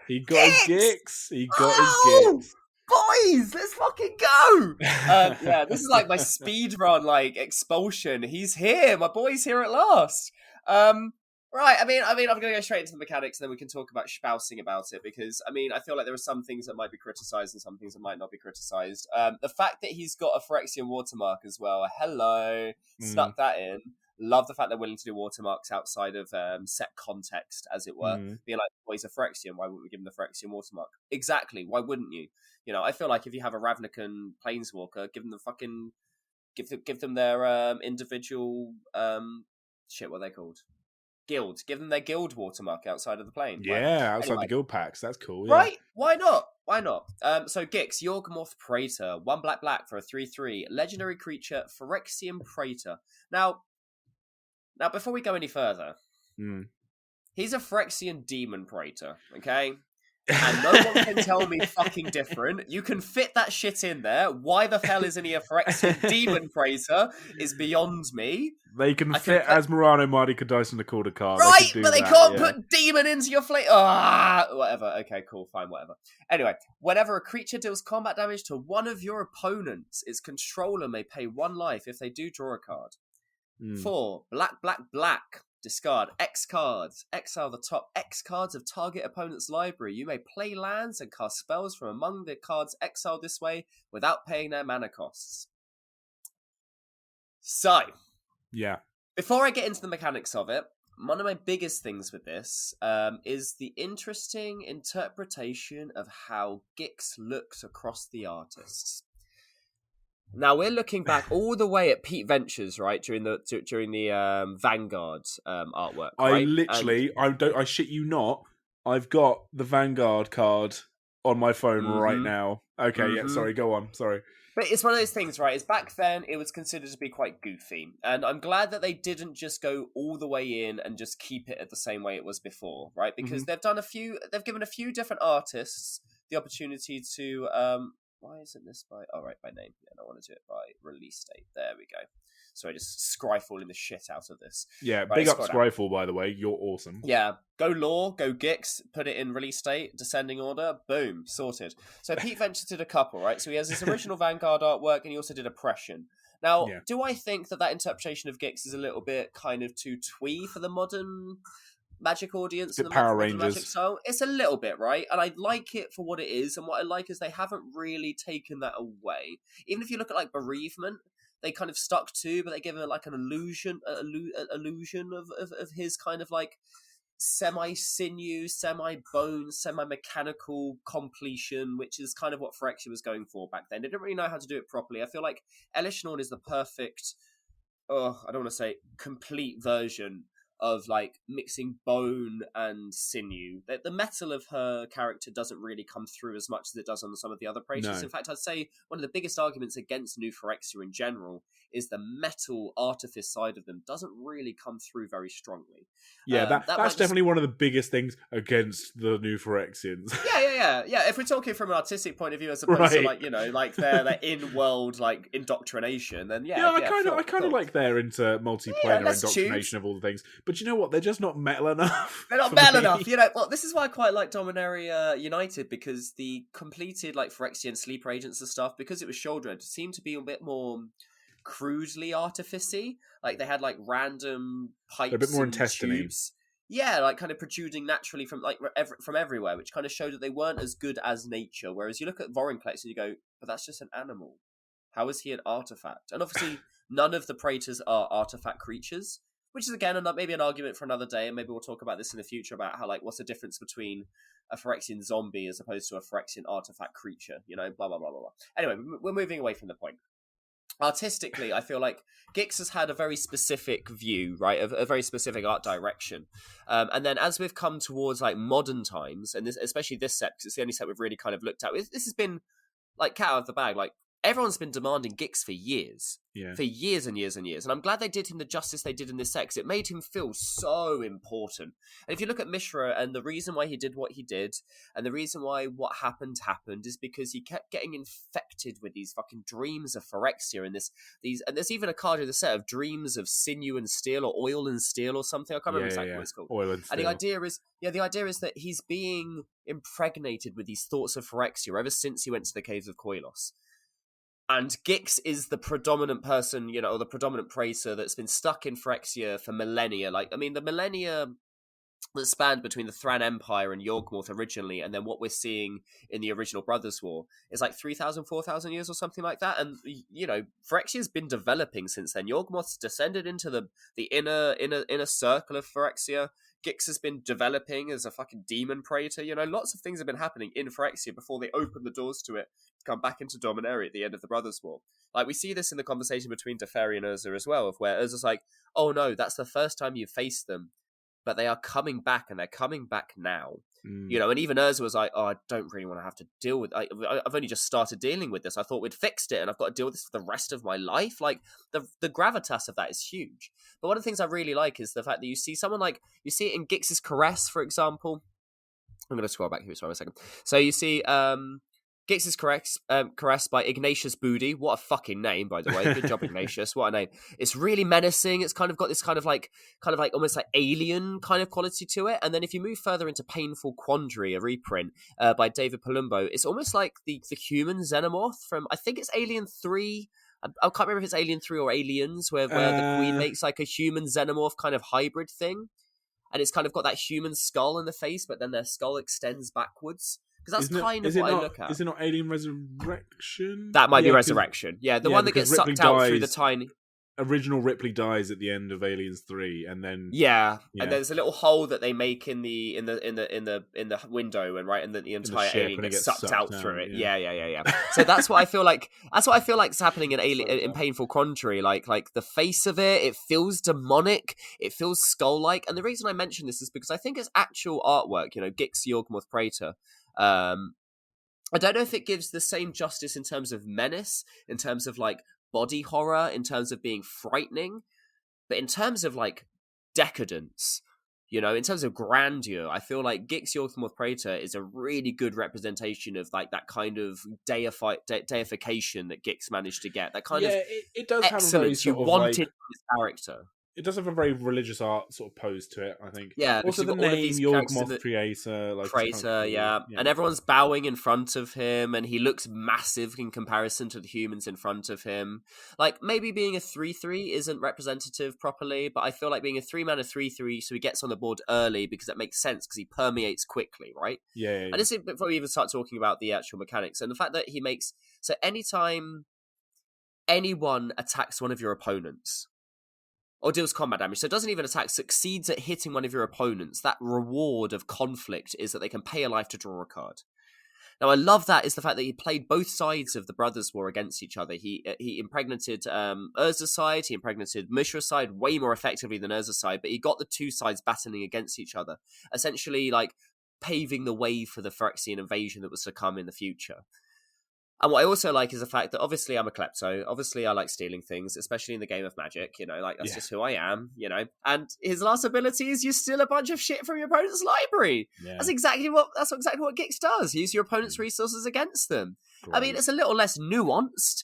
He got his Gix. He got his Gix. Boys, let's fucking go! Yeah, this is like my speed run, like expulsion. He's here. My boy's here at last. Right. I mean, I'm going to go straight into the mechanics, and then we can talk about spousing about it, because I mean, I feel like there are some things that might be criticised and some things that might not be criticised. The fact that he's got a Phyrexian watermark as well. Hello, snuck that in. Love the fact they're willing to do watermarks outside of set context, as it were. Being like, well, he's a Phyrexian, why wouldn't we give him the Phyrexian watermark? Exactly, why wouldn't you? You know, I feel like if you have a Ravnican Planeswalker, give them the fucking... Give them their individual... what are they called? Guild. Give them their guild watermark outside of the plane. Yeah, outside the guild packs. That's cool. Yeah. Right? Why not? Why not? So Gix, Yawgmoth Praetor, 1 black for a 3/3 legendary creature, Phyrexian Praetor. Now, before we go any further, he's a Phyrexian demon Praetor, okay? And no one can tell me fucking different. You can fit that shit in there. Why the hell isn't he a Phyrexian demon Praetor is beyond me. They can fit as Murano Mardi Kadice in the quarter card. Right, but they can't put demon into your fleet. Whatever. Okay, cool, fine, whatever. Anyway, whenever a creature deals combat damage to one of your opponents, its controller may pay 1 life if they do draw a card. 4, black. Discard X cards. Exile the top X cards of target opponent's library. You may play lands and cast spells from among the cards exiled this way without paying their mana costs. So, yeah. Before I get into the mechanics of it, one of my biggest things with this is the interesting interpretation of how Gix looks across the artists. Now we're looking back all the way at Pete Ventures, right, during the Vanguard artwork. Right? I shit you not, I've got the Vanguard card on my phone right now. Okay, yeah, sorry, go on, sorry. But it's one of those things, right? Is back then it was considered to be quite goofy, and I'm glad that they didn't just go all the way in and just keep it at the same way it was before, right? Because they've given a few different artists the opportunity to why isn't this by by name? Yeah, I want to do it by release date. There we go. Sorry, just scryfalling the shit out of this. Yeah, right, big up Scryfall, by the way. You're awesome. Yeah, go lore, go Gix, put it in release date, descending order, boom, sorted. So Pete Ventures did a couple, right? So he has his original Vanguard artwork, and he also did Oppression. Now, do I think that interpretation of Gix is a little bit kind of too twee for the modern Magic audience and the Power Rangers Magic style? It's a little bit, right? And I like it for what it is, and what I like is they haven't really taken that away. Even if you look at like Bereavement, they kind of stuck to, but they give it like an illusion of his kind of like semi-sinew, semi-bone, semi-mechanical completion, which is kind of what Phyrexia was going for back then. They didn't really know how to do it properly. I feel like Elishnorn is the perfect, I don't want to say complete version of like mixing bone and sinew. The metal of her character doesn't really come through as much as it does on some of the other Praetors. In fact, I'd say one of the biggest arguments against New Phyrexia in general is the metal artifice side of them doesn't really come through very strongly. Yeah, that's definitely one of the biggest things against the New Phyrexians. Yeah. If we're talking from an artistic point of view, as opposed to like like their in-world like indoctrination, then I kind of like their into multiplanar indoctrination of all the things. But you know what? They're just not metal enough. They're not metal enough. Well, this is why I quite like Dominaria United, because the completed like Phyrexian sleeper agents and stuff, because it was shouldered, seemed to be a bit more crudely artificey. Like they had like random pipes, a bit more intestine-y. Yeah, like kind of protruding naturally from like from everywhere, which kind of showed that they weren't as good as nature. Whereas you look at Vorinclex and you go, but that's just an animal. How is he an artifact? And obviously, none of the Praetors are artifact creatures, which is again maybe an argument for another day, and maybe we'll talk about this in the future about how like what's the difference between a Phyrexian zombie as opposed to a Phyrexian artifact creature. Blah blah blah blah blah. Anyway, we're moving away from the point. Artistically, I feel like Gix has had a very specific view, right? A very specific art direction. And then as we've come towards like modern times, and especially this set, because it's the only set we've really kind of looked at, this has been like cat out of the bag. Like everyone's been demanding Gix for years. Yeah. For years and years and years. And I'm glad they did him the justice they did in this set, because it made him feel so important. And if you look at Mishra, and the reason why he did what he did, and the reason why what happened is because he kept getting infected with these fucking dreams of Phyrexia and and there's even a card in the set of dreams of sinew and steel, or oil and steel, or something. I can't remember exactly what it's called. Oil and steel. And the idea is that he's being impregnated with these thoughts of Phyrexia ever since he went to the caves of Koilos. And Gix is the predominant person, or the predominant Praetor that's been stuck in Phyrexia for millennia. The millennia that spanned between the Thran Empire and Yawgmoth originally, and then what we're seeing in the original Brothers' War is like 3,000, 4,000 years or something like that. And, Phyrexia's been developing since then. Yawgmoth's descended into the inner circle of Phyrexia. Gix has been developing as a fucking demon Praetor. Lots of things have been happening in Phyrexia before they open the doors to it to come back into Dominaria at the end of the Brothers' War. Like, we see this in the conversation between Teferi and Urza as well, of where Urza's like, oh no, that's the first time you've faced them, but they are coming back, and they're coming back now. And even Urza was like, oh, I don't really want to have to deal with it. I've only just started dealing with this. I thought we'd fixed it, and I've got to deal with this for the rest of my life. Like, the gravitas of that is huge. But one of the things I really like is the fact that you see someone like, you see it in Gix's Caress, for example. I'm going to scroll back here for a second. So you see Gix's Caress by Ignatius Booty. What a fucking name, by the way. Good job, Ignatius. What a name. It's really menacing. It's kind of got this kind of like almost like alien kind of quality to it. And then if you move further into Painful Quandary, a reprint by David Palumbo, it's almost like the human xenomorph from, I think it's Alien 3. I can't remember if it's Alien 3 or Aliens, where the Queen makes like a human xenomorph kind of hybrid thing. And it's kind of got that human skull in the face, but then their skull extends backwards. Because that's kind of what I look at. Is it not Alien Resurrection? That might be Resurrection. Yeah, the one that gets sucked out through the tiny... Original Ripley dies at the end of Aliens 3, and then and there's a little hole that they make in the window, and the entire alien gets sucked out through it. Yeah. So that's what I feel like. That's what I feel like is happening in Painful Quandary. Like the face of it feels demonic. It feels skull-like. And the reason I mention this is because I think it's actual artwork. Gix Yawgmoth Praetor. I don't know if it gives the same justice in terms of menace, in terms of like body horror, in terms of being frightening, but in terms of like decadence, You know, in terms of grandeur, I feel like Gix Yorkmoth Praetor is a really good representation of like that kind of deification that Gix managed to get. That kind of it does have a very excellence you sort of like wanted in his character. it does have a very religious art sort of pose to it, I think. Yeah, because Also, you've the got all of name these characters in Yorgmoth the Creator, like it's kind of Crater, cool. yeah. And everyone's bowing in front of him, and he looks massive in comparison to the humans in front of him. Like, maybe being a 3/3 isn't representative properly, but I feel like being a 3-mana 3/3, so he gets on the board early because that makes sense because he permeates quickly, right? Yeah. And this is before we even start talking about the actual mechanics, and the fact that he makes so anytime anyone attacks one of your opponents, or deals combat damage, so it doesn't even attack, succeeds at hitting one of your opponents, that reward of conflict is that they can pay a life to draw a card. Now, I love that is the fact that he played both sides of the Brothers' War against each other. He impregnated Urza's side, he impregnated Mishra's side way more effectively than Urza's side, but he got the two sides battling against each other, essentially like paving the way for the Phyrexian invasion that was to come in the future. And what I also like is the fact that obviously I'm a klepto. Obviously I like stealing things, especially in the game of Magic, you know, like that's just who I am, you know. And his last ability is you steal a bunch of shit from your opponent's library. Yeah. That's exactly what Gix does. Use your opponent's resources against them. Great. I mean, it's a little less nuanced,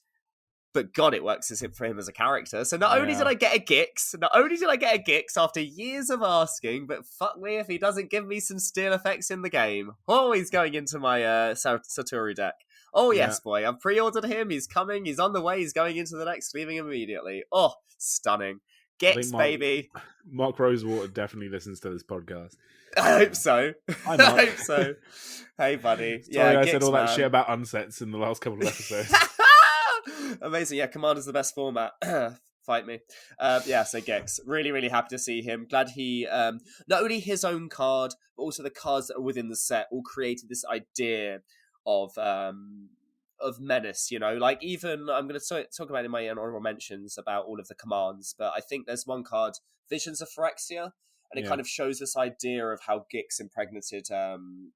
but God, it works for him as a character. So not only did I get a Gix after years of asking, but fuck me if he doesn't give me some steal effects in the game. Oh, he's going into my Satoru deck. Oh, yes, boy. I've pre-ordered him. He's coming. He's on the way. He's going into the next, leaving immediately. Oh, stunning. Gix, baby. Mark Rosewater definitely listens to this podcast. I hope so. Hi, Mark. I hope so. Hey, buddy. Sorry, I Gix, said all man. that shit about unsets in the last couple of episodes. Amazing. Yeah, Commander's the best format. Fight me. So Gix. Really, really happy to see him. Glad he, not only his own card, but also the cards that are within the set all created this idea of menace, you know, like even I'm going to talk about in my honorable mentions about all of the commands, but I think there's one card, Visions of Phyrexia, and it kind of shows this idea of how Gix impregnated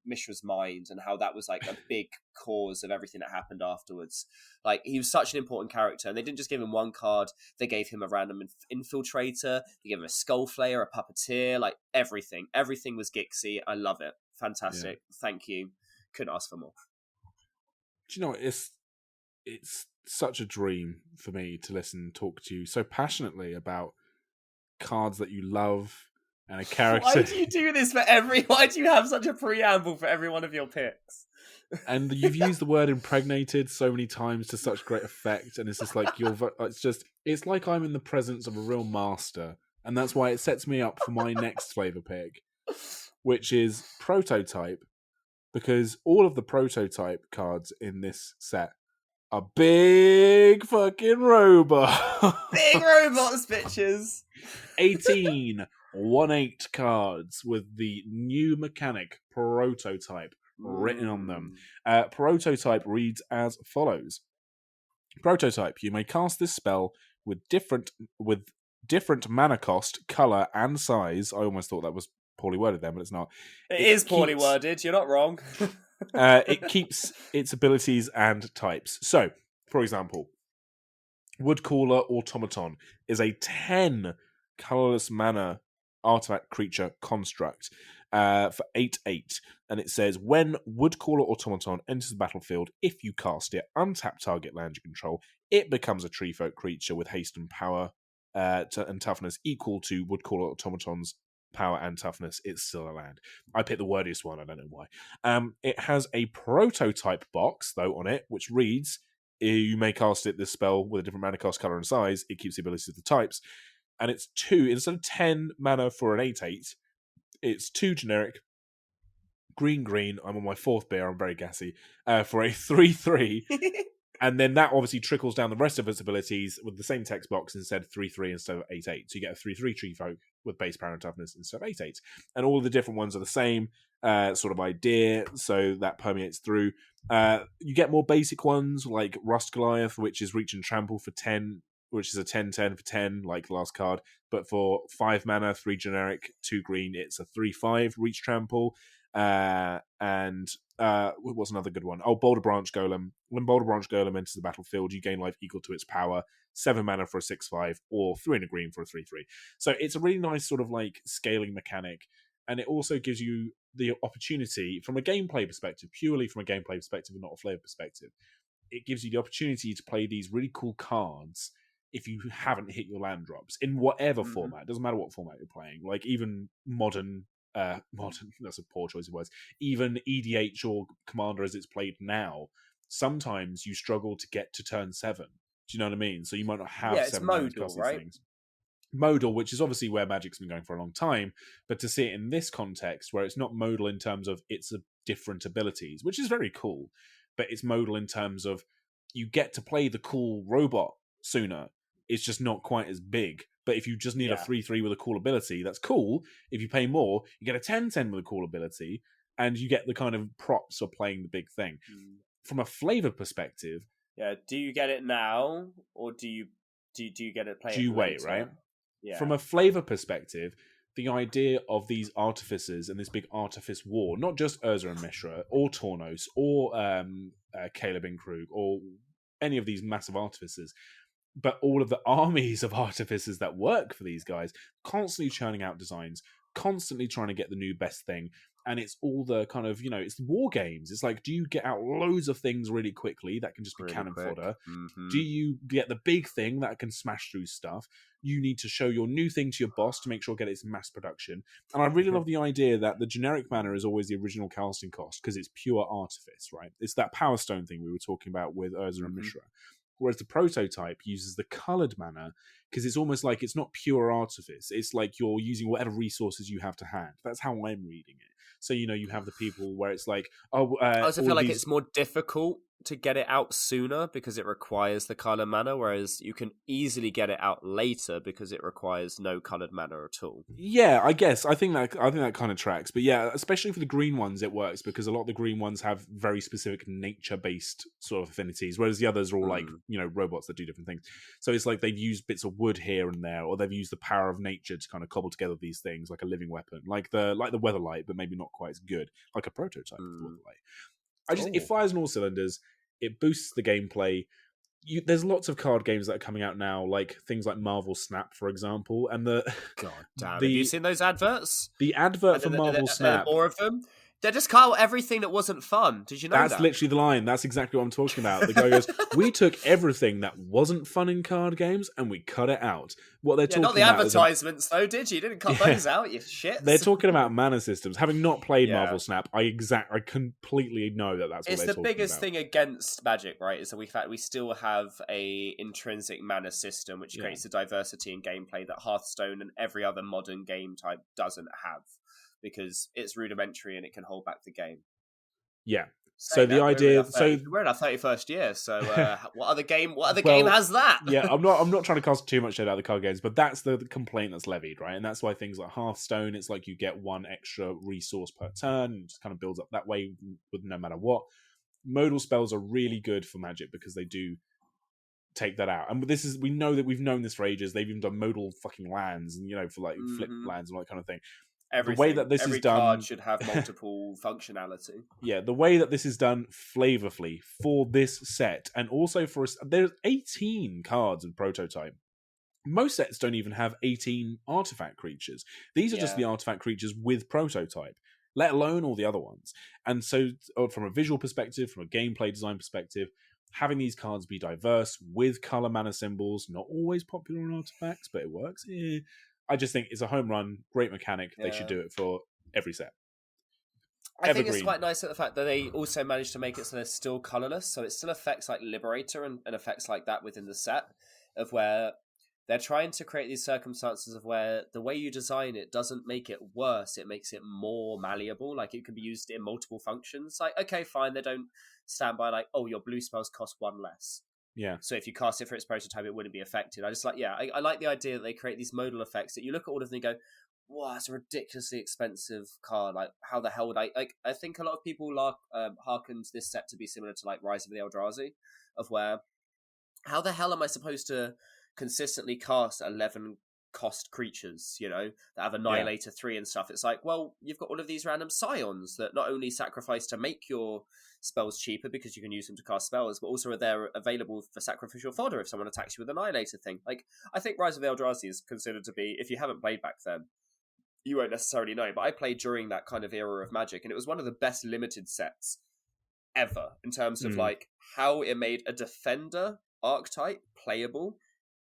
Mishra's mind and how that was like a big cause of everything that happened afterwards. Like, he was such an important character, and they didn't just give him one card, they gave him a random infiltrator, they gave him a skull flayer, a puppeteer, like everything was Gixy. I love it. Fantastic. Thank you. Couldn't ask for more. Do you know, it's such a dream for me to talk to you so passionately about cards that you love and a character. Why do you do this for why do you have such a preamble for every one of your picks? And you've used the word impregnated so many times to such great effect, and it's just like it's like I'm in the presence of a real master, and that's why it sets me up for my next flavor pick, which is Prototype. Because all of the Prototype cards in this set are big fucking robots. Big robots, bitches. 18 1/8 cards with the new mechanic Prototype written on them. Prototype reads as follows. Prototype, you may cast this spell with different mana cost, color, and size. I almost thought that was poorly worded then, but it's not. It is poorly worded. You're not wrong. It keeps its abilities and types. So, for example, Woodcaller Automaton is a 10 colorless mana artifact creature construct for 8/8, and it says when Woodcaller Automaton enters the battlefield, if you cast it, untap target land you control, it becomes a tree folk creature with haste and power and toughness equal to Woodcaller Automaton's power and toughness. It's still a land. I picked the wordiest one, I don't know why. It has a prototype box, though, on it, which reads, you may cast it, this spell, with a different mana cost, color, and size. It keeps the abilities of the types. And it's 2, instead of 10 mana for an 8/8, it's 2 generic, green, I'm on my 4th beer, I'm very gassy, for a 3/3. And then that obviously trickles down the rest of its abilities with the same text box instead of 3/3 instead of 8/8. So you get a 3/3 tree folk with base power and toughness instead of 8/8. And all of the different ones are the same sort of idea, so that permeates through. You get more basic ones like Rust Goliath, which is reach and trample for 10, which is a 10/10 for 10, like the last card. But for 5 mana, 3 generic, 2 green, it's a 3/5 reach trample. And what was another good one? Oh, Boulder Branch Golem. When Boulder Branch Golem enters the battlefield, you gain life equal to its power, 7 mana for a 6/5, or 3 and a green for a 3/3. So it's a really nice sort of like scaling mechanic. and it also gives you the opportunity from a gameplay perspective, purely from a gameplay perspective and not a flavor perspective. It gives you the opportunity to play these really cool cards if you haven't hit your land drops in whatever format. It doesn't matter what format you're playing. Like even modern, that's a poor choice of words. Even EDH or Commander as it's played now, sometimes you struggle to get to turn 7. Do you know what I mean? So you might not have it's 7 lands modal, across these right? things. Modal, which is obviously where Magic's been going for a long time, but to see it in this context where it's not modal in terms of its different abilities, which is very cool, but it's modal in terms of you get to play the cool robot sooner. It's just not quite as big. But if you just need a 3/3 with a cool ability, that's cool. If you pay more, you get a 10/10 with a cool ability, and you get the kind of props for playing the big thing. From a flavor perspective, do you get it now, or do you get it? Do you wait, right? Yeah. From a flavor perspective, the idea of these artificers and this big artifice war, not just Urza and Mishra, or Tornos, or Caleb and Krug, or any of these massive artificers, but all of the armies of artificers that work for these guys, constantly churning out designs, constantly trying to get the new best thing. And it's all the kind of, it's war games. It's like, do you get out loads of things really quickly that can just be cannon fodder? Do you get the big thing that can smash through stuff? You need to show your new thing to your boss to make sure get it in mass production. And I really love the idea that the generic mana is always the original casting cost because it's pure artifice, right? It's that Power Stone thing we were talking about with Urza and Mishra. Whereas the prototype uses the coloured mana because it's almost like it's not pure artifice. It's like you're using whatever resources you have to hand. That's how I'm reading it. So, you have the people where it's like, I also feel like it's more difficult to get it out sooner because it requires the colour mana, whereas you can easily get it out later because it requires no coloured mana at all. Yeah, I guess. I think that kind of tracks. But yeah, especially for the green ones, it works because a lot of the green ones have very specific nature-based sort of affinities, whereas the others are all like, robots that do different things. So it's like they've used bits of wood here and there, or they've used the power of nature to kind of cobble together these things like a living weapon, like the Weatherlight, but maybe not quite as good, like a prototype of the Weatherlight. It fires on all cylinders. It boosts the gameplay. There's lots of card games that are coming out now, like things like Marvel Snap, for example. And God damn, have you seen those adverts? The advert for Marvel Snap. More of them. They just cut out everything that wasn't fun. Did you know that? That's literally the line. That's exactly what I'm talking about. The guy goes, "We took everything that wasn't fun in card games and we cut it out." What they're talking about, not the advertisements though, did you? You didn't cut those out, you shit. They're talking about mana systems. Having not played Marvel Snap, I completely know that that's what they're talking about. It's the biggest thing against Magic, right? Is that we still have a intrinsic mana system which creates a diversity in gameplay that Hearthstone and every other modern game type doesn't have. Because it's rudimentary and it can hold back the game. Yeah. So the idea, we're in our 31st year. So what other game has that? Yeah, I'm not trying to cast too much shit out of the card games, but that's the complaint that's levied, right? And that's why things like Hearthstone, it's like you get one extra resource per turn, and it just kind of builds up that way with no matter what. Modal spells are really good for Magic because they do take that out. And we know that we've known this for ages. They've even done modal fucking lands, and for like flip lands and all that kind of thing. Everything. The way that this Every is done, card should have multiple functionality. Yeah, the way that this is done flavorfully for this set, and also for us, there's 18 cards in prototype. Most sets don't even have 18 artifact creatures. These are just the artifact creatures with prototype, let alone all the other ones. And so, from a visual perspective, from a gameplay design perspective, having these cards be diverse with color mana symbols, not always popular on artifacts, but it works. I just think it's a home run, great mechanic. They should do it for every set. I think it's quite nice at the fact that they also managed to make it so they're still colorless, so it still affects like Liberator and effects like that within the set, of where they're trying to create these circumstances of where the way you design it doesn't make it worse, it makes it more malleable, like it can be used in multiple functions. Like, okay, fine, they don't stand by like, oh, your blue spells cost 1 less. Yeah. So if you cast it for its prototype, it wouldn't be affected. I just like, I like the idea that they create these modal effects that you look at all of them and go, wow, it's a ridiculously expensive card. Like, how the hell would I think a lot of people hearkened this set to be similar to like Rise of the Eldrazi, of where, how the hell am I supposed to consistently cast 11 cost creatures, that have Annihilator 3 and stuff? It's like, well, you've got all of these random scions that not only sacrifice to make your spells cheaper because you can use them to cast spells, but also are there available for sacrificial fodder if someone attacks you with an Annihilator thing. Like, I think Rise of the Eldrazi is considered to be, if you haven't played back then, you won't necessarily know, but I played during that kind of era of Magic, and it was one of the best limited sets ever in terms of like how it made a defender archetype playable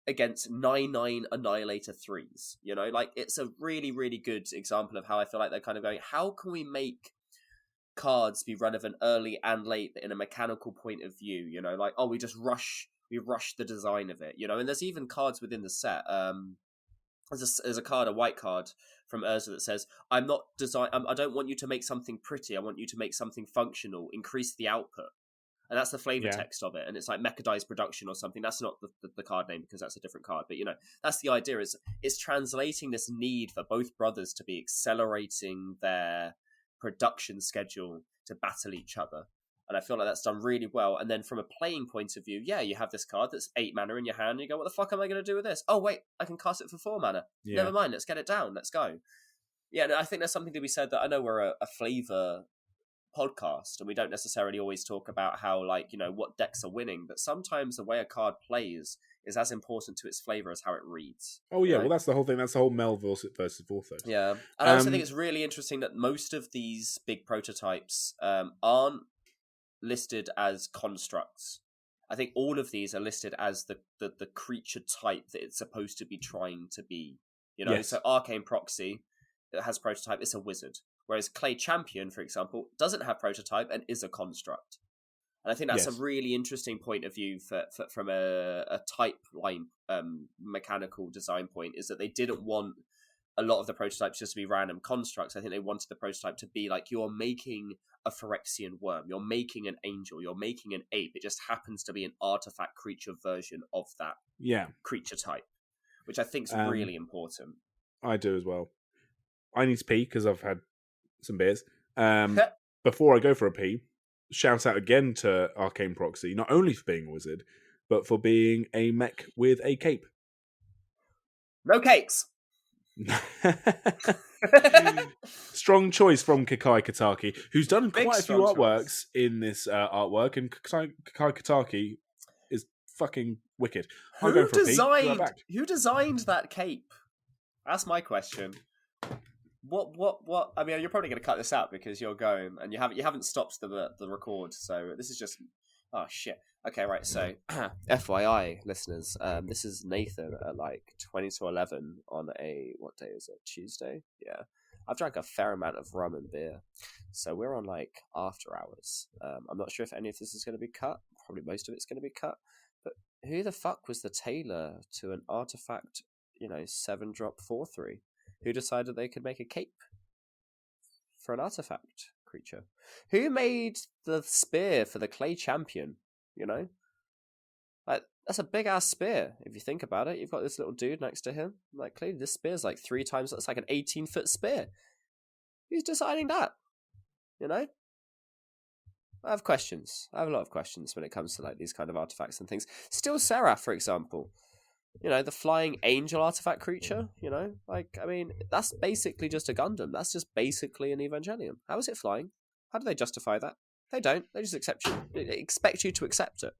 against 9/9 Annihilator 3s. You know, like it's a really, really good example of how I feel like they're kind of going, how can we make cards be relevant early and late in a mechanical point of view? You know, like, oh, we rush the design of it, you know, and there's even cards within the set. There's a card, a white card from Urza that says, I don't want you to make something pretty, I want you to make something functional, increase the output. And that's the flavor text of it. And it's like mechanized production or something. That's not the card name because that's a different card. But, you know, that's the idea. It's translating this need for both brothers to be accelerating their production schedule to battle each other. And I feel like that's done really well. And then from a playing point of view, you have this card that's 8 mana in your hand. And you go, what the fuck am I going to do with this? Oh, wait, I can cast it for 4 mana. Yeah. Never mind, let's get it down. Let's go. Yeah, and I think there's something to be said that I know we're a flavor podcast and we don't necessarily always talk about how, like, you know, what decks are winning, but sometimes the way a card plays is as important to its flavor as how it reads. Oh yeah, well that's the whole thing. That's the whole Mel versus Vorthos. Yeah, and I also think it's really interesting that most of these big prototypes aren't listed as constructs. I think all of these are listed as the creature type that it's supposed to be trying to be. You know, so Arcane Proxy, it has prototype, it's a wizard. Whereas Clay Champion, for example, doesn't have prototype and is a construct. And I think that's a really interesting point of view from a type line mechanical design point, is that they didn't want a lot of the prototypes just to be random constructs. I think they wanted the prototype to be like, you're making a Phyrexian worm, you're making an angel, you're making an ape. It just happens to be an artifact creature version of that creature type, which I think is really important. I do as well. I need to pee because I've had some beers. Before I go for a pee, shout out again to Arcane Proxy, not only for being a wizard, but for being a mech with a cape. No cakes! Strong choice from Kakai Kataki, who's done quite a few artworks in this artwork, and Kakai Kataki is fucking wicked. Who designed that cape? That's my question. What? I mean, you're probably going to cut this out because you're going and you haven't stopped the record. So this is just shit. Okay, right. So FYI, listeners, this is Nathan at like 20 to 11 on what day is it? Tuesday. Yeah, I've drank a fair amount of rum and beer, so we're on like after hours. I'm not sure if any of this is going to be cut. Probably most of it's going to be cut. But who the fuck was the tailor to an artifact? 7-drop 4/3. Who decided they could make a cape for an artifact creature? Who made the spear for the Clay Champion? Like, that's a big ass spear if you think about it. You've got this little dude next to him. Like, clearly this spear's like 3 times. That's like an 18-foot spear. Who's deciding that? I have questions. I have a lot of questions when it comes to like these kind of artifacts and things. Still, Seraph, for example. The flying angel artifact creature, I mean, that's basically just a Gundam. That's just basically an Evangelion. How is it flying? How do they justify that? They don't. They just expect you to accept it.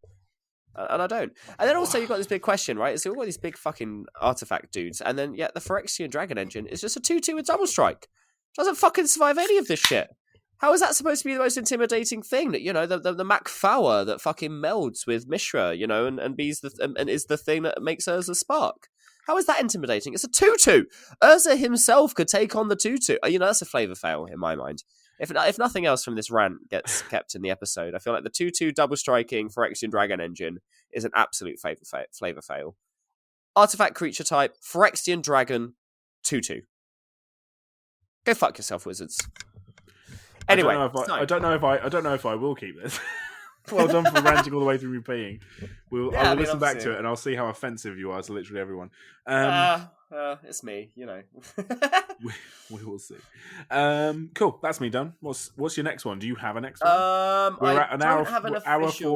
And I don't. And then also you've got this big question, right? So you've got these big fucking artifact dudes. And then, the Phyrexian Dragon Engine is just a 2/2 with double strike. Doesn't fucking survive any of this shit. How is that supposed to be the most intimidating thing? That the Mac Flower that fucking melds with Mishra, and is the thing that makes Urza spark. How is that intimidating? It's a 2/2. Urza himself could take on the 2/2. That's a flavor fail in my mind. If nothing else from this rant gets kept in the episode, I feel like the 2/2 double striking Phyrexian Dragon Engine is an absolute flavor fail. Artifact creature type, Phyrexian Dragon, 2/2. Go fuck yourself, wizards. Anyway, I don't know if I will keep this. Well done for ranting all the way through me peeing. I will listen back to it and I'll see how offensive you are to literally everyone. It's me, we will see. Cool, that's me done. What's your next one? Do you have a next one? We're at an hour 4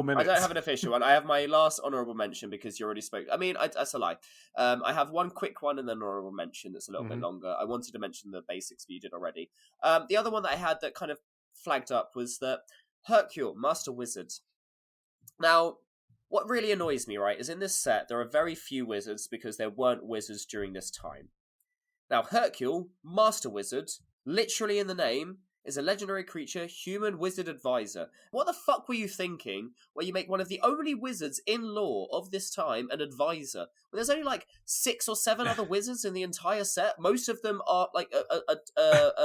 minutes. I don't have an official one. I have my last honourable mention because you already spoke. I mean, that's a lie. I have one quick one and then an honourable mention that's a little bit longer. I wanted to mention the basics, but you did already. The other one that I had that kind of flagged up was that Hercule, Master Wizard. Now, what really annoys me, right, is in this set, there are very few wizards because there weren't wizards during this time. Now, Hercule, Master Wizard, literally in the name, is a legendary creature, human wizard advisor. What the fuck were you thinking where you make one of the only wizards in lore of this time an advisor? Well, there's only like 6 or 7 other wizards in the entire set. Most of them are like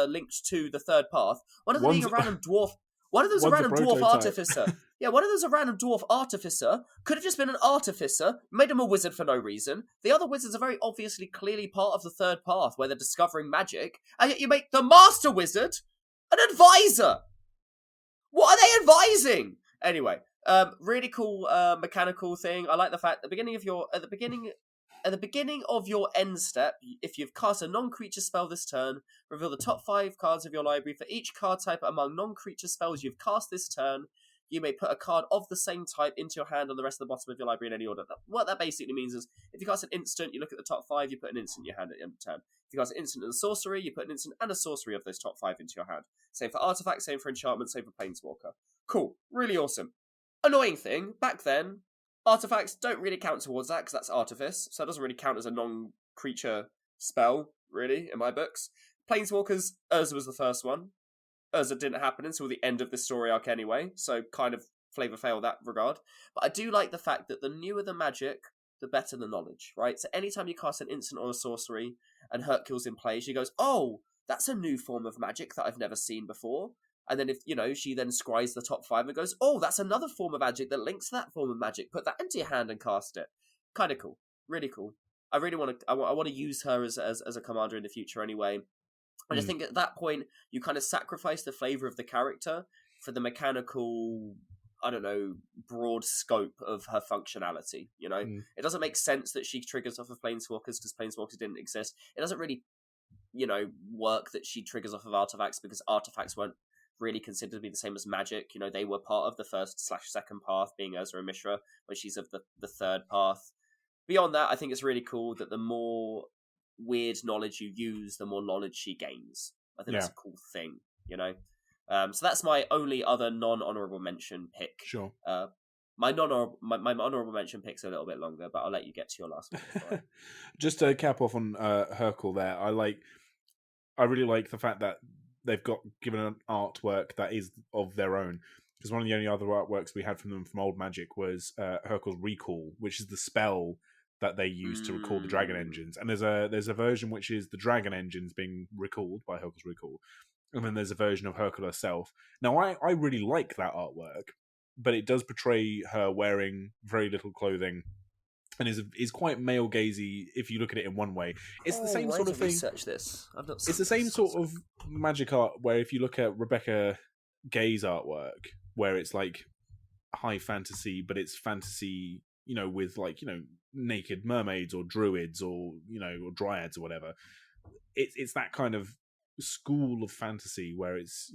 linked to the third path. One of them being a random dwarf. One of them's a random dwarf artificer. Yeah, one of them's a random dwarf artificer. Could have just been an artificer, made him a wizard for no reason. The other wizards are very obviously clearly part of the third path where they're discovering magic. And yet you make the Master Wizard an advisor! What are they advising? Anyway, really cool mechanical thing. I like the fact at the beginning of your end step, if you've cast a non-creature spell this turn, reveal the top 5 cards of your library. For each card type among non-creature spells you've cast this turn, you may put a card of the same type into your hand on the rest of the bottom of your library in any order. What that basically means is, if you cast an instant, you look at the top 5, you put an instant in your hand at the end of the turn. If you cast an instant and a sorcery, you put an instant and a sorcery of those top 5 into your hand. Same for artifacts, same for enchantment, same for planeswalker. Cool. Really awesome. Annoying thing, back then, artifacts don't really count towards that, because that's artifice, so it doesn't really count as a non-creature spell, really, in my books. Planeswalkers, Urza was the first one. Urza didn't happen until the end of the story arc anyway, so kind of Flavour fail that regard. But I do like the fact that the newer the magic, the better the knowledge, right? So anytime you cast an instant or a sorcery, and Hercule's in play, she goes, oh, that's a new form of magic that I've never seen before. And then if, she then scries the top 5 and goes, oh, that's another form of magic that links to that form of magic. Put that into your hand and cast it. Kind of cool. Really cool. I really want to, I want to use her as a commander in the future anyway. I just think at that point, you kind of sacrifice the flavour of the character for the mechanical, I don't know, broad scope of her functionality, It doesn't make sense that she triggers off of Planeswalkers because Planeswalkers didn't exist. It doesn't really, work that she triggers off of artifacts because artifacts weren't really considered to be the same as magic. They were part of the first/second path, being Urza and Mishra, when she's of the third path. Beyond that, I think it's really cool that the more weird knowledge you use, the more knowledge she gains. I think that's a cool thing, So that's my only other non-honourable mention pick. Sure. My honourable mention pick's a little bit longer, but I'll let you get to your last one. Just to cap off on Hercule there, I really like the fact that they've given an artwork that is of their own. Because one of the only other artworks we had from them from Old Magic was Hercule's Recall, which is the spell that they use to recall the dragon engines. And there's a version which is the dragon engines being recalled by Hercule's Recall. And then there's a version of Hercule herself. Now, I really like that artwork, but it does portray her wearing very little clothing and is quite male gazy if you look at it in one way. It's the same sort of thing. Research this. I've not. It's the same sort of magic art where if you look at Rebecca Gay's artwork, where it's like high fantasy, but it's fantasy, with naked mermaids or druids or or dryads or whatever. It's that kind of school of fantasy where it's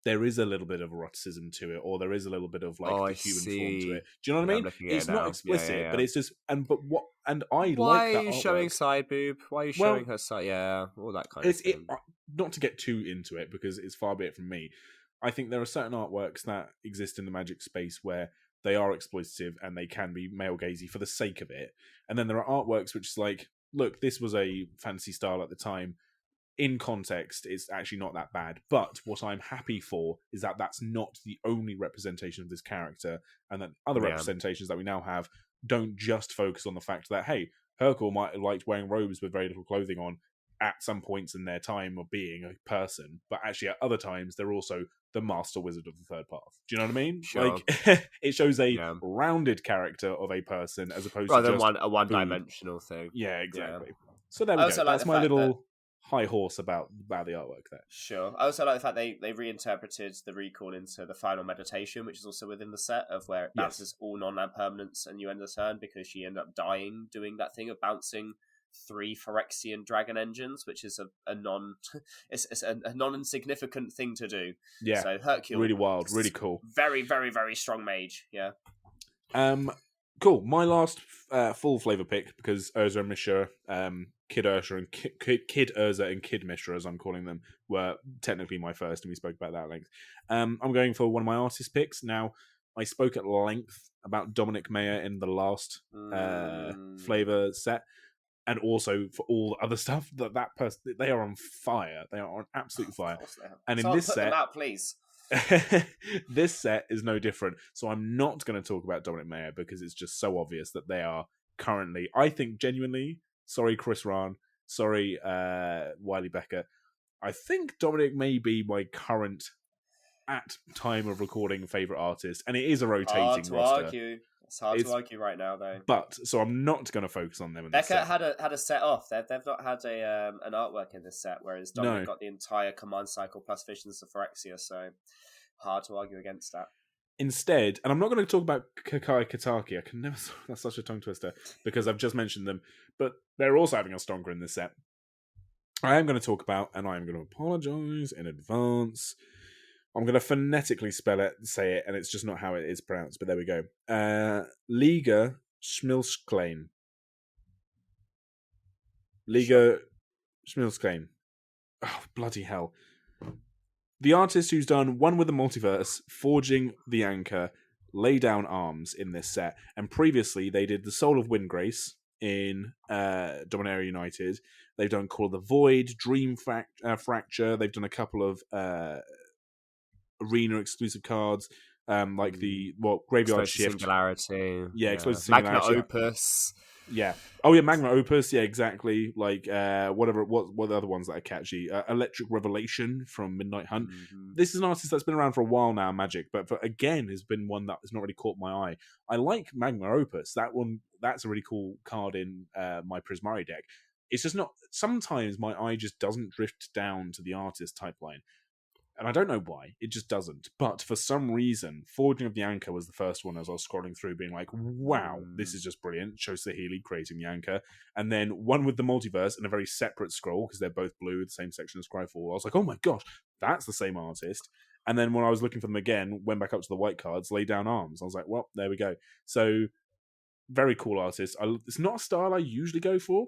there is a little bit of eroticism to it, or there is a little bit of the human form to it. Do you know what I mean? It's not explicit, but it's just I like that. Why are you showing side boob? Why are you showing her side? Yeah, all that kind of thing. Not to get too into it because it's far be it from me. I think there are certain artworks that exist in the magic space where they are exploitative and they can be male gazy for the sake of it. And then there are artworks which is like, look, this was a fantasy style at the time. In context, it's actually not that bad. But what I'm happy for is that that's not the only representation of this character, and that other representations that we now have don't just focus on the fact that, hey, Hercule might have liked wearing robes with very little clothing on at some points in their time of being a person, but actually at other times they're also the master wizard of the third path. Do you know what I mean? Sure. It shows a rounded character of a person as opposed to just a one-dimensional thing. Yeah, exactly. So there we go. That's my little high horse about the artwork there. Sure. I also like the fact they reinterpreted the recall into the final meditation, which is also within the set, of where it bounces all non-land permanents and you end the turn, because she ended up dying doing that thing of bouncing 3 Phyrexian dragon engines, which is a non-insignificant thing to do. Yeah. So Hercule, really wild, really cool. Very, very, very strong mage. Yeah. Cool. My last full Flavour pick, because Urza and Mishra, Kid Urza and Kid Urza and Kid Mishra, as I'm calling them, were technically my first, and we spoke about that at length. I'm going for one of my artist picks. Now, I spoke at length about Dominic Mayer in the last Flavour set. and also for all the other stuff, that person, they are on fire. They are on absolute fire. Of course they have. And in Someone this put set, them out, please. this set is no different. So I'm not going to talk about Dominic Mayer because it's just so obvious that they are currently, I think, genuinely, sorry, Chris Rahn, sorry, Wiley Becker, I think Dominic may be my current, at time of recording, favourite artist, and it is a rotating roster. It's hard to argue right now, though. But so I'm not going to focus on them in this Becca set. had a set off. They've not had an artwork in this set, whereas Dominic got the entire command cycle plus Visions of Phyrexia. So hard to argue against that. Instead, and I'm not going to talk about Kakai Kataki. I can never. That's such a tongue twister because I've just mentioned them, but they're also having a stonker in this set. I am going to talk about, and I am going to apologise in advance. I'm going to phonetically say it, and it's just not how it is pronounced, but there we go. Liga Schmilsklein. Liga Schmilsklein. Oh, bloody hell. The artist who's done One with the Multiverse, Forging the Anchor, Lay Down Arms in this set, and previously they did The Soul of Windgrace in Dominaria United. They've done Call of the Void, Dream Fracture. They've done a couple of arena exclusive cards, like the Graveyard Explosive Shift, Singularity, Explosive Singularity, Magna Opus. Yeah. Oh yeah, Magma Opus. Yeah, exactly. Like what are the other ones that are catchy? Electric Revelation from Midnight Hunt. Mm-hmm. This is an artist that's been around for a while now, Magic, but again has been one that has not really caught my eye. I like Magma Opus. That's a really cool card in my Prismari deck. It's just not. Sometimes my eye just doesn't drift down to the artist type line. And I don't know why, it just doesn't. But for some reason, Forging of the Anchor was the first one as I was scrolling through, being like, wow, this is just brilliant. Shows Healy creating the Anchor. And then One with the Multiverse in a very separate scroll, because they're both blue, the same section as Scryfall. I was like, oh my gosh, that's the same artist. And then when I was looking for them again, went back up to the white cards, Lay Down Arms. I was like, well, there we go. So, very cool artist. It's not a style I usually go for,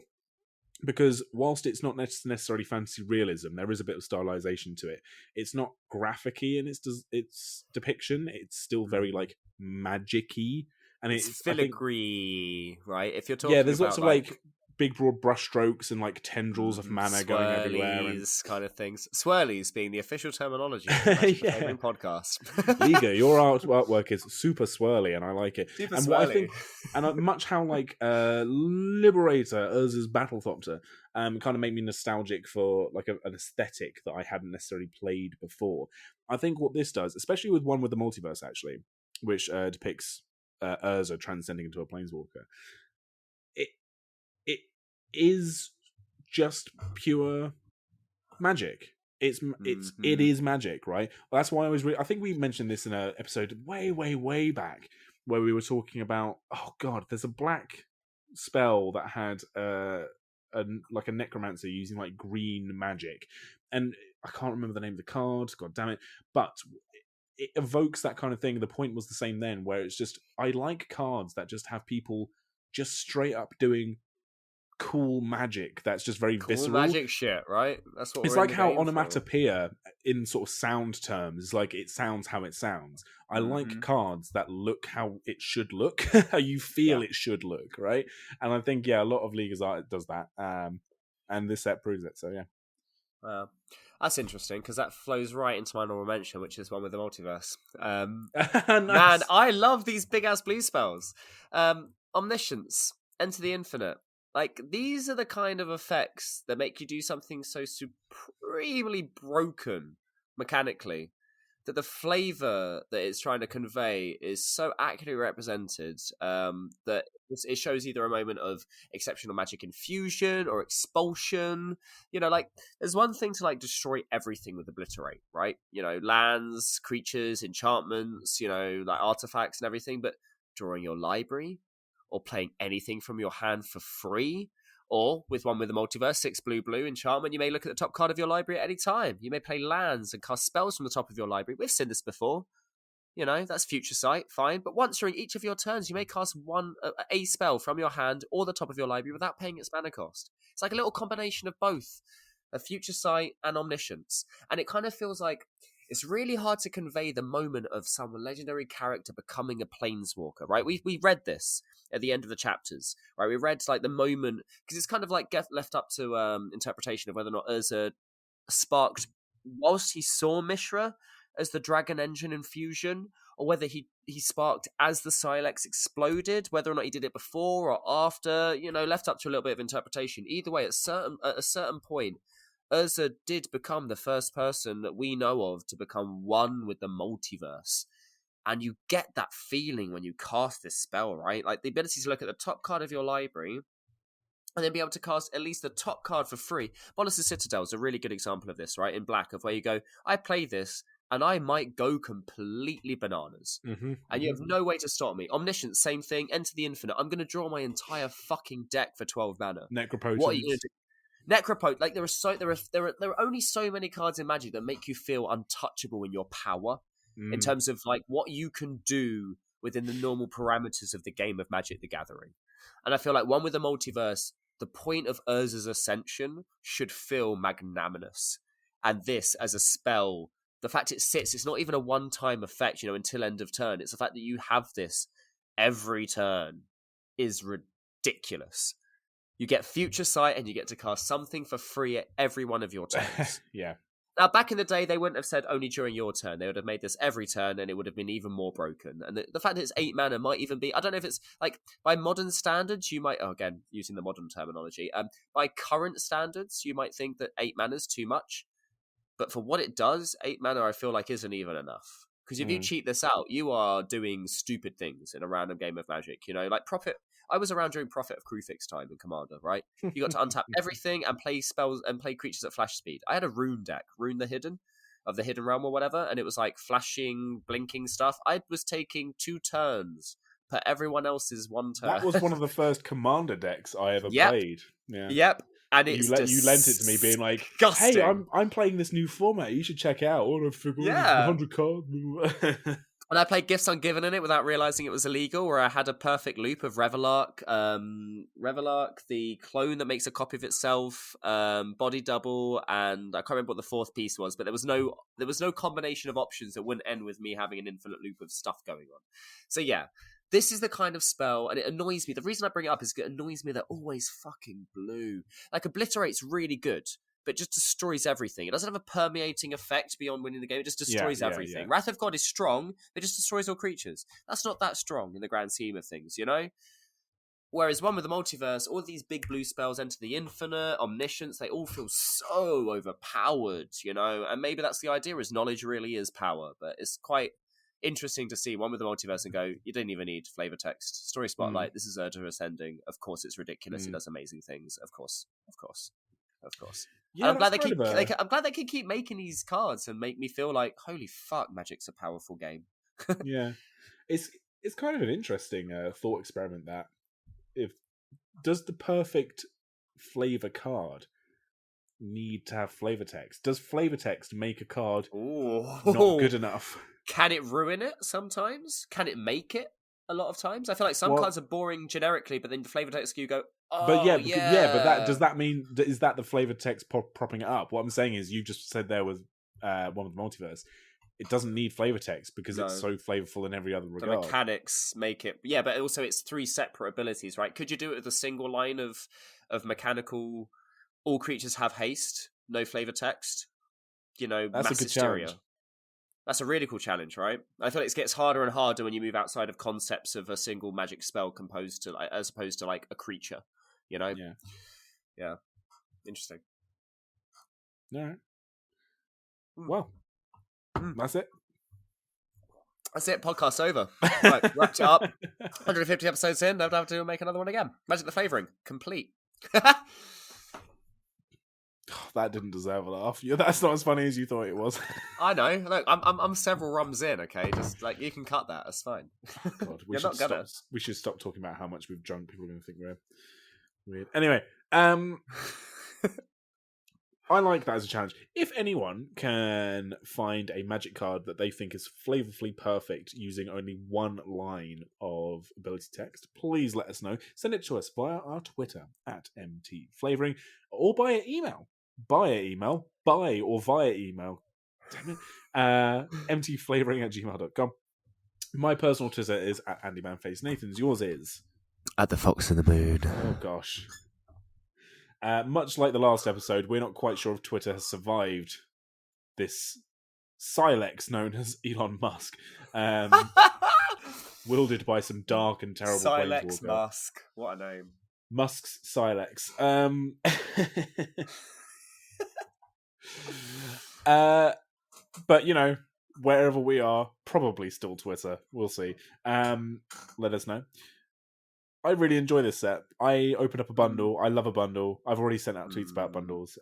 because whilst it's not necessarily fantasy realism, there is a bit of stylization to it. It's not graphic-y in its depiction. It's still very like magic-y, and it's filigree, right? If you're talking, there's lots of like big broad brushstrokes and like tendrils of mana going everywhere, and kind of things. Swirlies being the official terminology of the podcast. Liga, your artwork is super swirly, and I like it. Super and swirly. What I think, and much how like Liberator, Urza's Battlethopter, kind of made me nostalgic for like an aesthetic that I hadn't necessarily played before. I think what this does, especially with One with the Multiverse, actually, which depicts Urza transcending into a planeswalker, it is just pure magic. It is magic, right? Well, that's why I think we mentioned this in an episode way back where we were talking about, oh god, there's a black spell that had like a necromancer using like green magic, and I can't remember the name of the card, god damn it, but it evokes that kind of thing. The point was the same then, where it's just, I like cards that just have people just straight up doing cool magic that's just very visceral magic shit, right? That's what it's like how onomatopoeia in sort of sound terms is like it sounds how it sounds. I like cards that look how it should look, how you feel it should look, right? And I think a lot of Liga's art does that, and this set proves it. So wow, that's interesting because that flows right into my normal mention, which is One with the Multiverse. Nice. Man, I love these big ass blue spells. Omniscience, Enter the Infinite. Like, these are the kind of effects that make you do something so supremely broken mechanically that the flavor that it's trying to convey is so accurately represented that it shows either a moment of exceptional magic infusion or expulsion. You know, like, there's one thing to like destroy everything with Obliterate, right? You know, lands, creatures, enchantments, you know, like artifacts and everything, but drawing your library or playing anything from your hand for free, or with One with the Multiverse, 6 blue enchantment, you may look at the top card of your library at any time. You may play lands and cast spells from the top of your library. We've seen this before. You know, that's Future Sight, fine. But once during each of your turns, you may cast a spell from your hand or the top of your library without paying its mana cost. It's like a little combination of both, a Future Sight and Omniscience. And it kind of feels like it's really hard to convey the moment of some legendary character becoming a planeswalker, right? We read this at the end of the chapters, right? We read like the moment, because it's kind of like left up to interpretation of whether or not Urza sparked whilst he saw Mishra as the dragon engine infusion, or whether he sparked as the Silex exploded, whether or not he did it before or after, left up to a little bit of interpretation. Either way, at a certain point, Urza did become the first person that we know of to become one with the multiverse. And you get that feeling when you cast this spell, right? Like the ability to look at the top card of your library and then be able to cast at least the top card for free. Bolas' Citadel is a really good example of this, right? In black, of where you go, I play this, and I might go completely bananas. And you have no way to stop me. Omniscience, same thing. Enter the Infinite. I'm going to draw my entire fucking deck for 12 mana. Necropotence. What are you going to do? Necropotence. Like, there are only so many cards in Magic that make you feel untouchable in your power, in terms of like what you can do within the normal parameters of the game of Magic the Gathering. And I feel like one with the multiverse, the point of Urza's ascension should feel magnanimous. And this, as a spell, the fact it sits, it's not even a one-time effect, until end of turn. It's the fact that you have this every turn is ridiculous. You get Future Sight and you get to cast something for free at every one of your turns. Yeah. Now, back in the day, they wouldn't have said only during your turn. They would have made this every turn, and it would have been even more broken. And the fact that it's 8 mana might even be... I don't know if it's... Like, by modern standards, you might... Oh, again, using the modern terminology. By current standards, you might think that 8 mana is too much. But for what it does, 8 mana, I feel like, isn't even enough. Because if you cheat this out, you are doing stupid things in a random game of Magic. Like Prophet... I was around during Prophet of Kruthix time in Commander, right? You got to untap everything and play spells and play creatures at flash speed. I had a rune deck, Rune the Hidden, of the Hidden Realm or whatever, and it was like flashing, blinking stuff. I was taking 2 turns per everyone else's 1 turn. That was one of the first Commander decks I ever played. Yeah. Yep. And it's you lent it to me, being like, disgusting. "Hey, I'm playing this new format. You should check it out. All of 100 cards." And I played Gifts Ungiven in it without realizing it was illegal, where I had a perfect loop of Revelark, the clone that makes a copy of itself, Body Double, and I can't remember what the 4th piece was, but there was no combination of options that wouldn't end with me having an infinite loop of stuff going on. So yeah, this is the kind of spell, and it annoys me. The reason I bring it up is it annoys me that always fucking blue. Like, Obliterate's really good, but just destroys everything. It doesn't have a permeating effect beyond winning the game. It just destroys everything. Yeah. Wrath of God is strong, but it just destroys all creatures. That's not that strong in the grand scheme of things, Whereas one with the multiverse, all these big blue spells, Enter the Infinite, Omniscience, they all feel so overpowered, And maybe that's the idea, is knowledge really is power. But it's quite interesting to see one with the multiverse and go, you didn't even need flavor text. Story Spotlight, this is Urza Ascending. Of course it's ridiculous. It does amazing things. Of course. Yeah, I'm glad they can keep making these cards and make me feel like, holy fuck, Magic's a powerful game. Yeah, it's kind of an interesting thought experiment. That does the perfect flavor card need to have flavor text? Does flavor text make a card not good enough? Can it ruin it sometimes? Can it make it? A lot of times, I feel like some cards are boring generically, but then the flavor text you go, but does that mean, is that the flavor text propping it up? What I'm saying is, you just said there was one with the multiverse. It doesn't need flavor text because it's so flavorful in every other regard. The mechanics make it, but also it's 3 separate abilities, right? Could you do it with a single line of mechanical? All creatures have haste, no flavor text. That's mass a good hysteria. Challenge. That's a really cool challenge, right? I feel like it gets harder and harder when you move outside of concepts of a single magic spell as opposed to like a creature, Yeah. Interesting. All right. Well, that's it. That's it. Podcast's over. Right, wrapped it up. 150 episodes in. Don't have to make another one again. Magic the Flavoring. Complete. That didn't deserve a laugh. That's not as funny as you thought it was. I know. Look, I'm several rums in. Okay, just like you can cut that. That's fine. God, we should stop talking about how much we've drunk. People are going to think we're weird. Anyway, I like that as a challenge. If anyone can find a magic card that they think is flavorfully perfect using only 1 line of ability text, please let us know. Send it to us via our Twitter @MTFlavoring or via email. Via email. Damn it. mtflavoring@gmail.com. My personal Twitter is @AndyManFace. Nathan's, yours is? At the Fox and the Moon. Oh, gosh. Much like the last episode, we're not quite sure if Twitter has survived this Silex known as Elon Musk. Wielded by some dark and terrible Silex planeswalker. Musk. What a name. Musk's Silex. But, you know, wherever we are, probably still Twitter. We'll see. Let us know. I really enjoy this set. I opened up a bundle. I love a bundle. I've already sent out tweets about bundles.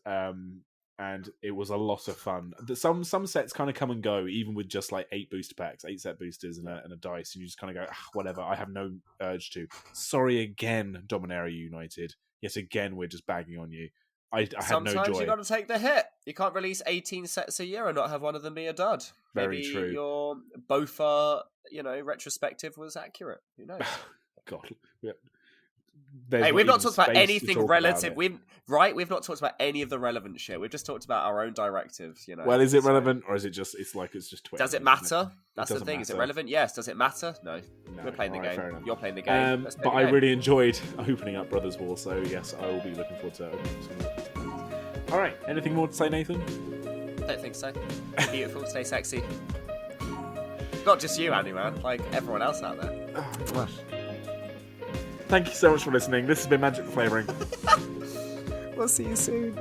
And it was a lot of fun. Some sets kind of come and go, even with just like 8 booster packs, 8 set boosters and a dice, and you just kind of go, whatever, I have no urge to. Sorry again, Dominaria United. Yet again, we're just bagging on you. I had no joy. Sometimes you got to take the hit. You can't release 18 sets a year and not have one of them be a dud. Very Maybe true. your Bofa, retrospective was accurate. Who knows? God. Hey, we've not talked about anything relative. We've not talked about any of the relevant shit. We've just talked about our own directives. Well, is it relevant, or is it just? It's just Twitter. Does it matter? That's the thing. Is it relevant? Yes. Does it matter? No. We're playing the game. You're playing the game. But I really enjoyed opening up Brothers War, so yes, I will be looking forward to opening some more. All right. Anything more to say, Nathan? Don't think so. Stay beautiful. Stay sexy. Not just you, Andy, man. Like everyone else out there. Oh, gosh. Thank you so much for listening. This has been Magic the Flavouring. We'll see you soon.